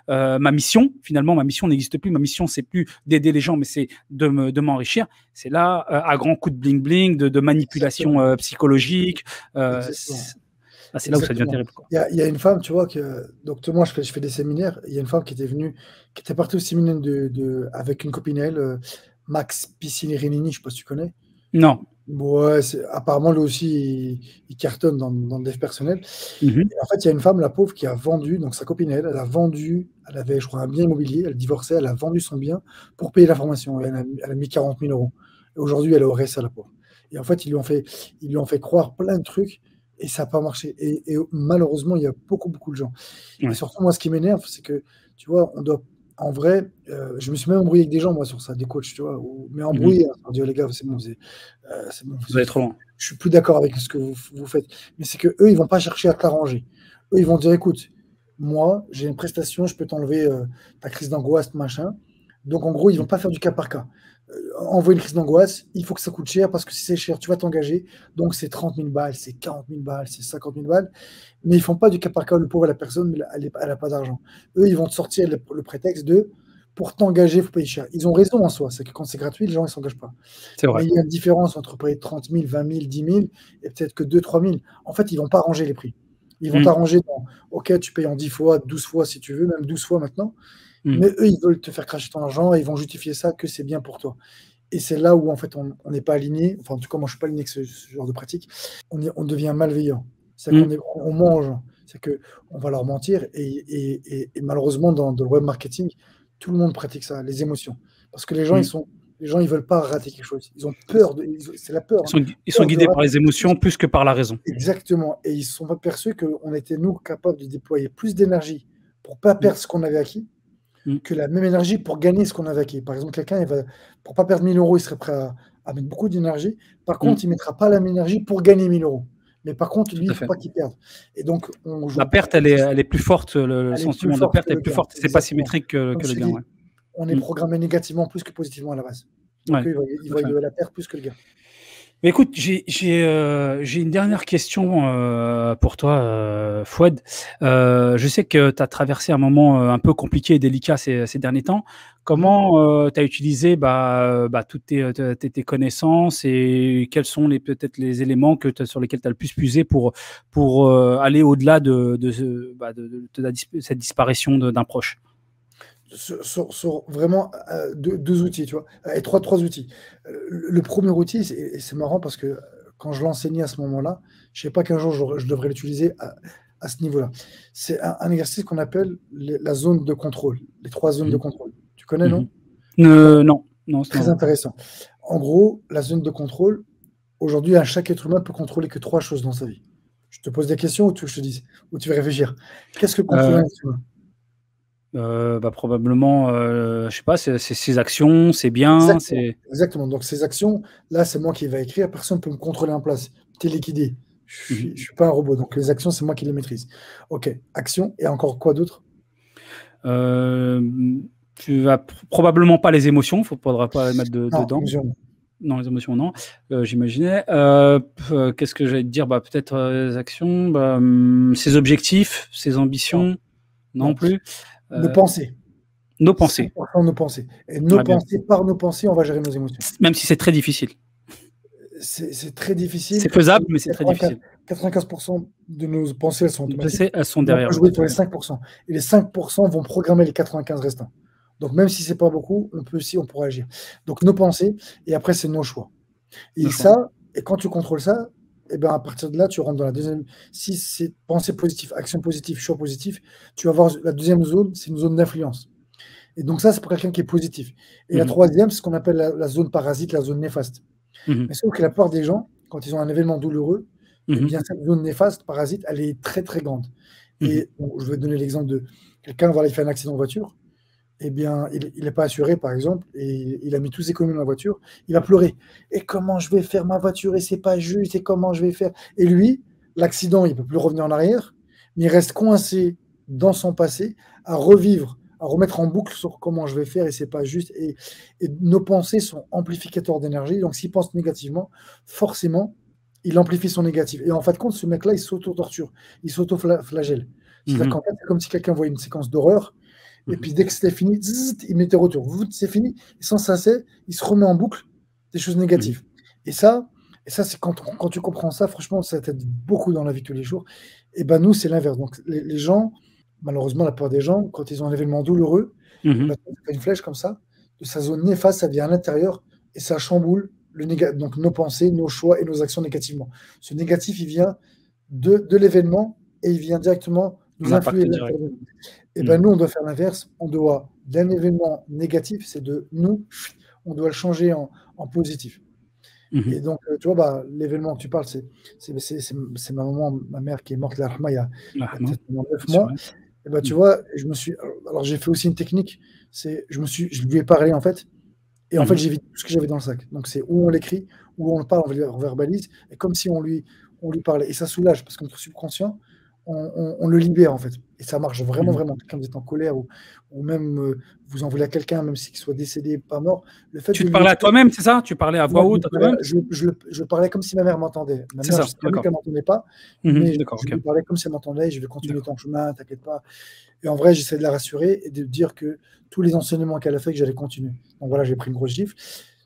ma mission, finalement, ma mission n'existe plus. Ma mission, c'est plus d'aider les gens, mais c'est de m'enrichir. C'est là, à grands coups de bling-bling, de manipulation Exactement. psychologique. Exactement. C'est là où ça devient Exactement. terrible, quoi. Il y a une femme, tu vois, donc moi je fais des séminaires. Il y a une femme qui était venue, qui était partie au séminaire avec une copine à elle, Max Piscinerini, je sais pas si tu connais. Non. Ouais, apparemment, lui aussi, il cartonne dans le dev personnel. Mhm. Et en fait, il y a une femme, la pauvre, qui a vendu, donc sa copine, elle a vendu, elle avait, je crois, un bien immobilier, elle divorçait, elle a vendu son bien pour payer la formation. Et elle a mis 40 000 euros. Et aujourd'hui, elle est au RSA, la pauvre. Et en fait, ils lui ont fait croire plein de trucs et ça n'a pas marché. Et malheureusement, il y a beaucoup, beaucoup de gens. Et Ouais. surtout, moi, ce qui m'énerve, c'est que, tu vois, en vrai, je me suis même embrouillé avec des gens, moi, sur ça, des coachs, tu vois, mais Mhm. embrouillé, hein, pour dire, les gars, c'est bon, Vous allez trop loin. je suis plus d'accord avec ce que vous faites. Mais c'est que eux, ils vont pas chercher à t'arranger. Eux, ils vont dire, écoute, moi, j'ai une prestation, je peux t'enlever ta crise d'angoisse, machin. Donc, en gros, ils vont pas faire du cas par cas. Envoyer une crise d'angoisse, il faut que ça coûte cher parce que si c'est cher, tu vas t'engager. Donc, c'est 30 000 balles, c'est 40 000 balles, c'est 50 000 balles. Mais ils font pas du cas par cas, le pauvre, la personne, elle a pas d'argent. Eux, ils vont te sortir le prétexte de pour t'engager, il faut payer cher. Ils ont raison en soi, c'est que quand c'est gratuit, les gens ne s'engagent pas. C'est Mais vrai. il y a une différence entre payer 30 000, 20 000, 10 000 et peut-être que 2 3 000. En fait, ils ne vont pas arranger les prix. Ils vont Mhm. t'arranger dans OK, tu payes en 10 fois, 12 fois si tu veux, même 12 fois maintenant. Mhm. Mais eux, ils veulent te faire cracher ton argent et ils vont justifier ça que c'est bien pour toi. Et c'est là où, en fait, on n'est pas aligné. Enfin, en tout cas, moi, je ne suis pas aligné avec ce genre de pratique. On devient malveillant. C'est-à-dire Mhm. on mange. C'est qu'on va leur mentir. Et malheureusement, dans le web marketing, tout le monde pratique ça, les émotions. Parce que Mhm. les gens, ils veulent pas rater quelque chose. Ils ont peur c'est la peur, hein. Ils sont Peur de guidés par rater les quelque chose. émotions plus que par la raison. Exactement. Et ils se sont pas perçus qu'on était, nous, capables de déployer plus d'énergie pour pas Mhm. perdre ce qu'on avait acquis Mhm. que la même énergie pour gagner ce qu'on avait acquis. Par exemple, quelqu'un, pour pas perdre 1 000 euros, il serait prêt à mettre beaucoup d'énergie. Par Mhm. contre, il ne mettra pas la même énergie pour gagner 1 000 euros. Mais par contre, Tout lui, il à ne faut fait. pas qu'il perde. Et donc, on La joue perte, beaucoup plus. elle est plus forte, le Elle est plus sentiment de forte perte que est le plus gain. forte. C'est pas Exactement. symétrique Comme que je le t'ai gain, dit, ouais. on est Mhm. programmé négativement plus que positivement à la base. Donc, Ouais, eux, ils tout à voient fait. la perte plus que le gain. Mais écoute, j'ai une dernière question pour toi, Fouad. Je sais que tu as traversé un moment un peu compliqué et délicat ces derniers temps. Mhm. Comment tu as utilisé toutes tes connaissances et quels sont peut-être les éléments sur lesquels tu as le plus puisé pour aller au-delà de cette disparition d'un proche? Sur vraiment deux outils, tu vois, et trois outils. Le premier outil, et c'est marrant parce que quand je l'enseignais à ce moment-là, je ne sais pas qu'un jour je devrais l'utiliser à ce niveau-là. C'est un exercice qu'on appelle la zone de contrôle, les 3 zones de Mhm. contrôle. Tu connais, Mhm. non? Très, Non, non, très non. intéressant. En gros, la zone de contrôle, aujourd'hui, chaque être humain peut contrôler que 3 choses dans sa vie. Je te pose des questions ou tu veux que je te dise, ou tu veux réfléchir. Qu'est-ce que contrôle un Euh, être humain? Probablement, je sais pas, c'est ses actions, c'est bien, Exactement, c'est. exactement. Donc ces actions, là, c'est moi qui vais écrire, personne ne peut me contrôler en place. T'es liquidé. Mhm. Je suis pas un robot, donc les actions, c'est moi qui les maîtrise. Ok, action, et encore quoi d'autre? Euh, Tu vas probablement pas les émotions, il ne faudra pas les mettre Non, dedans. émotion. Non, les émotions, non. J'imaginais. Qu'est-ce que j'allais te dire? Peut-être les actions, ses objectifs, ses Non, ambitions, non non. plus. Nos Euh, pensées, nos pensées. 100% nos pensées. Et nos Ouais, bien. pensées, par nos pensées, on va gérer nos émotions. Même si c'est très difficile. C'est très C'est difficile. faisable, mais c'est très 95, difficile. 95% de nos pensées, elles sont Les automatiques. pensées, elles sont Mais on peut derrière, ouais, jouer tout sur à les fait. 5%. Et les 5% vont programmer les 95 restants. Donc même si c'est pas beaucoup, on pourra agir. Donc nos pensées, et après, c'est nos choix. Nos Et choix. ça, Et quand tu contrôles ça, et ben, à partir de là, tu rentres dans la deuxième. Si c'est pensée positive, action positive, choix positif, tu vas voir la deuxième zone, c'est une zone d'influence. Et donc ça, c'est pour quelqu'un qui est positif. Et la Mhm. troisième, c'est ce qu'on appelle la zone parasite, la zone néfaste. Mhm. Mais sauf que la plupart des gens, quand ils ont un événement douloureux, eh Mhm. bien, cette zone néfaste, parasite, elle est très, très grande. Mhm. Et bon, je vais donner l'exemple de quelqu'un, voilà, il fait un accident de voiture, eh bien, il n'est pas assuré, par exemple, et il a mis tous ses économies dans la voiture, il va pleurer. Et comment je vais faire ma voiture? Et c'est pas juste, et comment je vais faire? Et lui, l'accident, il peut plus revenir en arrière, mais il reste coincé dans son passé, à revivre, à remettre en boucle sur comment je vais faire, et c'est pas juste. Et nos pensées sont amplificateurs d'énergie, donc s'il pense négativement, forcément, il amplifie son négatif. Et en fin de compte, ce mec-là, il s'auto-torture, il s'auto-flagelle. C'est-à-dire Mhm. qu'en fait, c'est comme si quelqu'un voyait une séquence d'horreur, et Mhm. puis dès que c'était fini, zzz, il mettait retour. C'est fini. Et sans cesser, il se remet en boucle des choses Mhm. négatives. Et ça, c'est quand tu comprends ça, franchement, ça t'aide beaucoup dans la vie de tous les jours. Et ben nous, c'est l'inverse. Donc les gens, malheureusement, la plupart des gens, quand ils ont un événement douloureux, et Mhm. ben, ça fait une flèche comme ça, de sa zone néfaste, ça vient à l'intérieur et ça chamboule donc nos pensées, nos choix et nos actions négativement. Ce négatif, il vient de l'événement et il vient directement Un nous influer impact à direct. l'intérieur. Et ben Mhm. nous, on doit faire l'inverse. On doit, d'un événement négatif, c'est de nous, on doit le changer en positif. Mhm. Et donc, tu vois, bah, l'événement que tu parles, c'est ma maman, ma mère qui est morte, là, il y a Ah, non, peut-être 9 mois. assuré. Et ben tu Mhm. vois, alors j'ai fait aussi une technique, je lui ai parlé en fait, et en fait, Mhm. j'ai vidé tout ce que j'avais dans le sac. Donc, c'est où on l'écrit, où on le parle, on verbalise, et comme si on lui parlait. Et ça soulage, parce que notre subconscient, on le libère, en fait. Et ça marche vraiment, Mhm. vraiment. Quand vous êtes en colère, ou même vous en voulez à quelqu'un, même s'il soit décédé, pas mort, le fait Tu de te lui parlais à écrire, toi-même, c'est ça? Tu parlais à voix moi, haute à toi-même? je parlais comme si ma mère m'entendait. Ma C'est mère, je ça, sais très bien d'accord. qu'elle m'entendait pas, Mhm. mais D'accord, je ok. lui parlais comme si elle m'entendait, je vais continuer D'accord. ton chemin, t'inquiète pas. Et en vrai, j'essaie de la rassurer et de dire que tous les enseignements qu'elle a fait, que j'allais continuer. Donc voilà, j'ai pris une grosse gifle.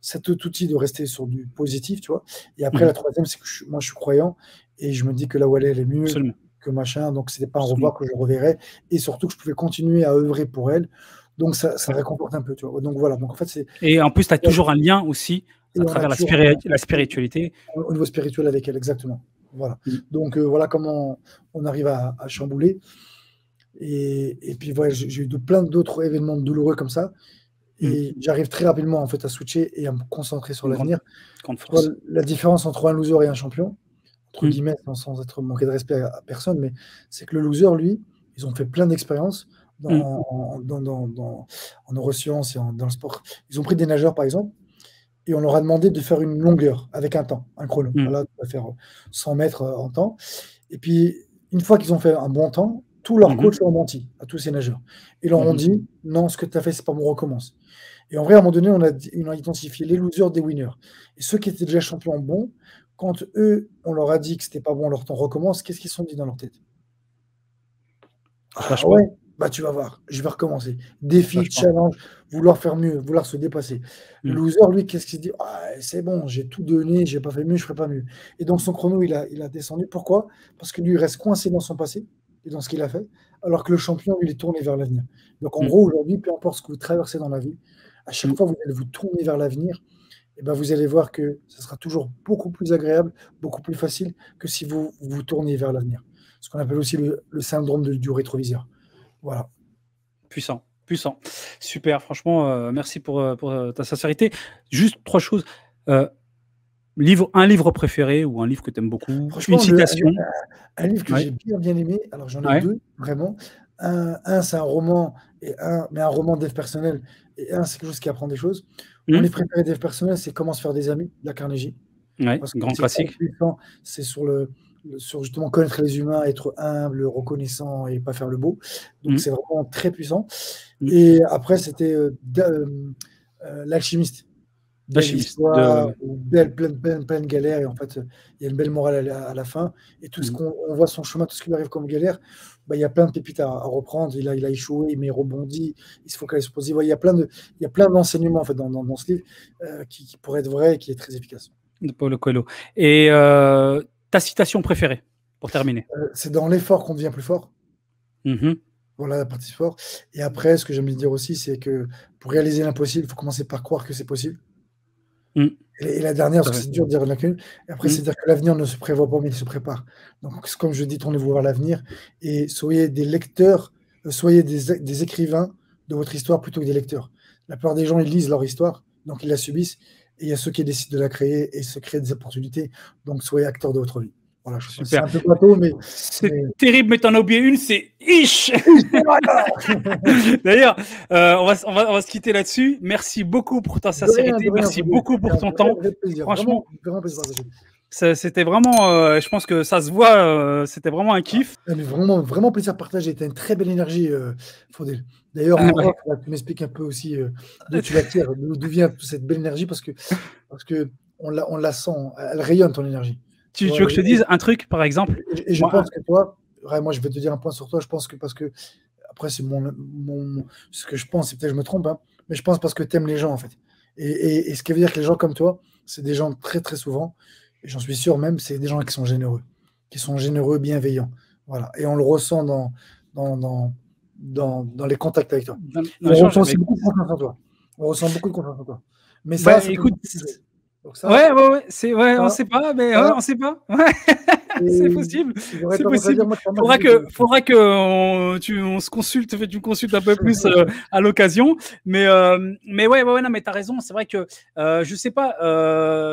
Cet outil de rester sur du positif, tu vois. Et après, la Mhm. troisième, c'est que moi, je suis croyant et je me dis que là où elle est mieux Absolument, que machin. Donc, c'était pas un absolument. revoir que je reverrai. Et surtout que je pouvais continuer à œuvrer pour elle. Donc, ça réconforte un peu, tu vois. Donc, voilà. Donc, en fait, c'est. Et en plus, tu as toujours un lien aussi à Et on a travers toujours un lien la spiritualité. au niveau spirituel avec elle, exactement. Voilà. Mhm. Donc, voilà comment on arrive à chambouler. Et puis, voilà, j'ai eu plein d'autres événements douloureux comme ça. Mhm. Et j'arrive très rapidement en fait à switcher et à me concentrer sur Une grande, l'avenir. grande Tu vois, force. la différence entre un loser et un champion, entre Mhm. guillemets, sans être manquer de respect à personne, mais c'est que le loser, lui, ils ont fait plein d'expériences Mhm. en neurosciences et dans le sport. Ils ont pris des nageurs, par exemple, et on leur a demandé de faire une longueur avec un temps, un chrono. Mhm. Voilà, tu vas faire 100 mètres en temps. Et puis, une fois qu'ils ont fait un bon temps, tous leurs Mhm. coachs leur ont menti à tous ces nageurs. Ils leur ont Mhm. dit, non, ce que tu as fait, c'est pas bon, recommence. Et en vrai, à un moment donné, on a identifié les losers des winners. Et ceux qui étaient déjà champions bons, quand eux, on leur a dit que c'était pas bon, leur temps recommence, qu'est-ce qu'ils se sont dit dans leur tête? Je Ah lâche pas, ouais, bah tu vas voir, je vais recommencer. je Défi, lâche pas. challenge, vouloir faire mieux, vouloir se dépasser. Le Mhm. loser, lui, qu'est-ce qu'il se dit? Ah, c'est bon, j'ai tout donné, j'ai pas fait mieux, je ferai pas mieux. Et donc son chrono, il a descendu. Pourquoi? Parce que lui, il reste coincé dans son passé et dans ce qu'il a fait, alors que le champion, lui, il est tourné vers l'avenir. Donc en Mhm. gros, aujourd'hui, peu importe ce que vous traversez dans la vie, à chaque Mhm. fois que vous allez vous tourner vers l'avenir, et ben vous allez voir que ce sera toujours beaucoup plus agréable, beaucoup plus facile que si vous vous tournez vers l'avenir. Ce qu'on appelle aussi le syndrome du rétroviseur. Voilà. Puissant, puissant. Super, franchement, merci pour ta sincérité. Juste 3 choses. Heu, un livre préféré ou un livre que tu aimes beaucoup, une Franchement, citation? un livre que Ouais, j'ai bien, bien aimé, alors j'en ai ouais. 2 vraiment. C'est un roman mais un roman dev personnel et c'est quelque chose qui apprend des choses. Mon Mmh. livre préféré dev personnel, c'est Comment se faire des amis de la Carnegie, Ouais, parce que grand c'est très classique. puissant. C'est sur justement connaître les humains, être humble, reconnaissant et pas faire le beau. Donc Mmh. c'est vraiment très puissant. Mmh. Et après, c'était, L'Alchimiste. Belle L'Alchimiste histoire, de plein de galères et en fait, il y a une belle morale à la fin et tout ce mmh. qu'on voit son chemin, tout ce qui lui arrive comme galère, bah, il y a plein de pépites à reprendre. Il a échoué, mais il rebondit, il se focalise sur le positif. Ouais, il y a plein d'enseignements en fait dans ce livre, qui pourraient être vrais et qui est très efficace. De Paulo Coelho et ta citation préférée, pour terminer? C'est dans l'effort qu'on devient plus fort. Mmh mh. Voilà la partie sport et après ce que j'aime bien dire aussi, c'est que pour réaliser l'impossible, il faut commencer par croire que c'est possible. Mmh. Et la dernière, Tout parce à que fait. c'est dur de dire laquelle, et après, Mmh. c'est dire que l'avenir ne se prévoit pas, mais il se prépare. Donc, comme je dis, tournez-vous vers l'avenir et soyez des lecteurs, soyez des écrivains de votre histoire plutôt que des lecteurs. La plupart des gens, ils lisent leur histoire, donc ils la subissent, et il y a ceux qui décident de la créer et se créer des opportunités. Donc, soyez acteurs de votre vie. Voilà, je pense. C'est Super. un peu bateau, C'est mais... terrible, mais t'en as oublié une, c'est Ish. Voilà. D'ailleurs, on va se quitter là-dessus. Merci beaucoup pour ta De sincérité. rien, Merci Faudel. beaucoup C'était pour un ton vrai, temps. vrai plaisir. Franchement, Vraiment, vraiment plaisir partagé. c'était vraiment, je pense que ça se voit, c'était vraiment un kiff. Ah, mais vraiment, vraiment plaisir partagé. Tu as une très belle énergie, Faudel. D'ailleurs, en off, là, tu m'expliques un peu aussi d'où tu la tires, d'où vient toute cette belle énergie, parce que on la sent, elle rayonne ton énergie. Tu Tu vois, veux que je te dise un truc, par exemple? et je Moi, pense que toi, ouais, moi je vais te dire un point sur toi, je pense que parce que, après c'est ce que je pense, et peut-être je me trompe, hein, mais je pense parce que tu aimes les gens en fait. Et ce qui veut dire que les gens comme toi, c'est des gens très très souvent, et j'en suis sûr même, c'est des gens qui sont généreux, bienveillants. Voilà. Et on le ressent dans, dans, dans les contacts avec toi. dans Et on l'échange, ressent mais aussi beaucoup de confiance en toi. On ressent beaucoup de confiance en toi. Mais bah, ça fait écoute, beaucoup de sujets. Donc ouais, ouais, ouais, ouais, on ça, sait pas, mais ouais, ça, on sait pas. Ouais, c'est et possible, j'aurais c'est tendance à dire, possible. moi, tu as pas mal de Faudra que on se consulte, tu me consultes un peu plus à l'occasion. Mais ouais, non, mais t'as raison. C'est vrai que je sais pas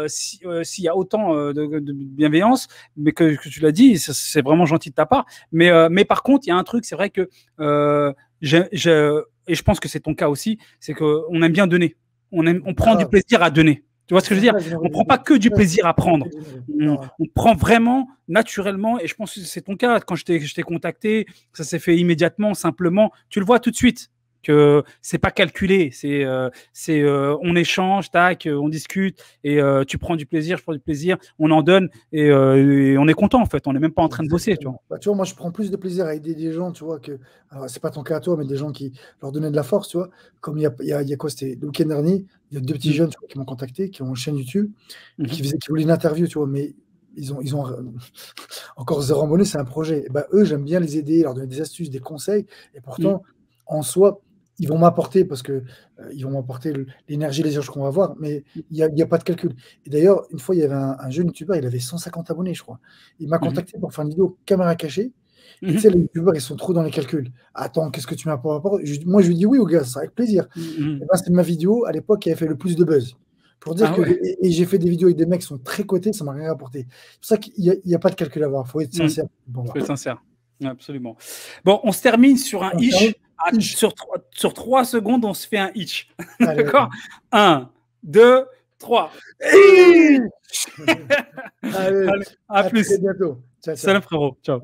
s'il y a autant de bienveillance, mais que tu l'as dit, c'est vraiment gentil de ta part. Mais par contre, il y a un truc, c'est vrai que et je pense que c'est ton cas aussi, c'est que on aime bien donner. On prend du grave. plaisir à donner. Tu vois ce que je veux C'est dire? ça, généreux. On prend pas que du C'est plaisir à ça, prendre. c'est généreux. On, Non, on prend vraiment naturellement, et je pense que c'est ton cas. Quand je t'ai contacté, ça s'est fait immédiatement, simplement. Tu le vois tout de suite que c'est pas calculé. On échange, tac, on discute, et tu prends du plaisir, je prends du plaisir, on en donne, et on est content en fait. On n'est même pas en train de bosser, tu vois. exactement. Bah, tu vois, moi, je prends plus de plaisir à aider des gens, tu vois, que. Alors, c'est pas ton cas à toi, mais des gens qui leur donnaient de la force, tu vois. Comme il y a quoi, c'était le week-end dernier, il y a deux petits Mm jeunes, tu vois, qui m'ont contacté, qui ont une chaîne YouTube, et -hmm. qui voulaient une interview, tu vois, mais ils ont encore zéro abonné, c'est un projet. Et bah, eux, j'aime bien les aider, leur donner des astuces, des conseils, et Mm. pourtant, en soi, ils vont m'apporter, parce que ils vont m'apporter l'énergie, les échanges qu'on va avoir, mais il y a pas de calcul. Et d'ailleurs, une fois, il y avait un jeune youtubeur, il avait 150 abonnés, je crois. Il m'a -hmm. contacté pour faire une vidéo caméra cachée. Et tu -hmm. sais, les youtubeurs, ils sont trop dans les calculs. Attends, qu'est-ce que tu m'as pour rapport? Moi, je lui dis oui, au gars, c'est avec plaisir. Et -hmm. ben, c'est ma vidéo, à l'époque, qui avait fait le plus de buzz. Pour dire Ah que. ouais. Et j'ai fait des vidéos avec des mecs qui sont très cotés, ça m'a rien rapporté. C'est pour ça qu'il n'y a pas de calcul à avoir. Il faut être Mm. sincère pour Faut voir. être sincère. Absolument. Bon, on se termine sur un On termine. itch. Ish. Sur 3 secondes, on se fait un itch. Allez, D'accord? vas-y. 1, 2, 3. Ish. Allez, Allez, à à très plus. bientôt. Ciao, ciao. Salam frérot. Ciao.